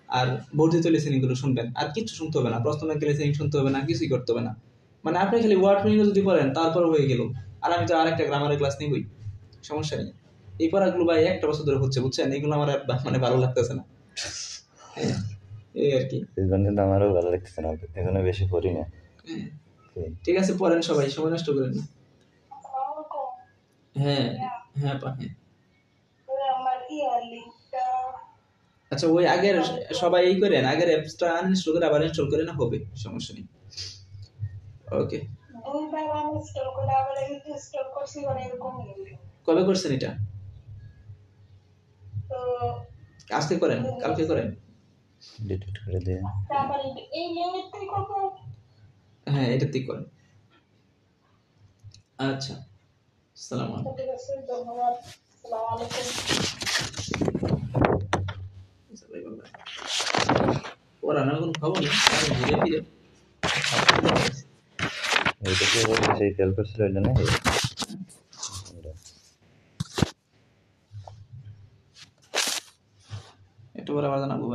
Speaker 1: আর বর্ধিত লিসেনিং গুলো শুনবেন। আর কিছু শুনতে হবে না, প্রশ্ন ব্যাংকের লিসেনিং শুনতে হবে না, কিছুই করতে হবে না। মানে আপনি খালি ওয়ার্ড মিনিং যদি পড়েন তারপর হয়ে গেল। আর আমি তো আরেকটা গ্রামারের ক্লাস নিবই, সমস্যা নেই। এই পড়াগুলো ভাই 1 বছর ধরে হচ্ছে, বুঝছেন, এগুলো আমার মানে ভালো লাগতেছে না, এই আর কি।
Speaker 2: এই জন্য আমারও ভালো লাগতেছে না, এখানে বেশি পড়ি না।
Speaker 1: ঠিক আছে, পড়েন সবাই, সময় নষ্ট করেন না। হ্যাঁ হ্যাঁ হ্যাঁ, আচ্ছা, ওই আগের সবাই এই করেন, আগের অ্যাপসটা আনইনস্টল করে আবার ইনস্টল করে না, হবে, সমস্যা নেই। ওকে। কবে করছেন এটা? আজকে করেন, কালকে করেন?
Speaker 2: ডিলিট করে দিয়ে
Speaker 1: হ্যাঁ, এটাতেই করেন। আচ্ছা, আসসালামু আলাইকুম। পড়ানো কোনো খবর নেই, এখন ঘুরে ফিরে
Speaker 2: ওইটা কি বলছে সেই ফেল করছিল ওইটা নাকি
Speaker 1: একটু পরে আবার জানাবো।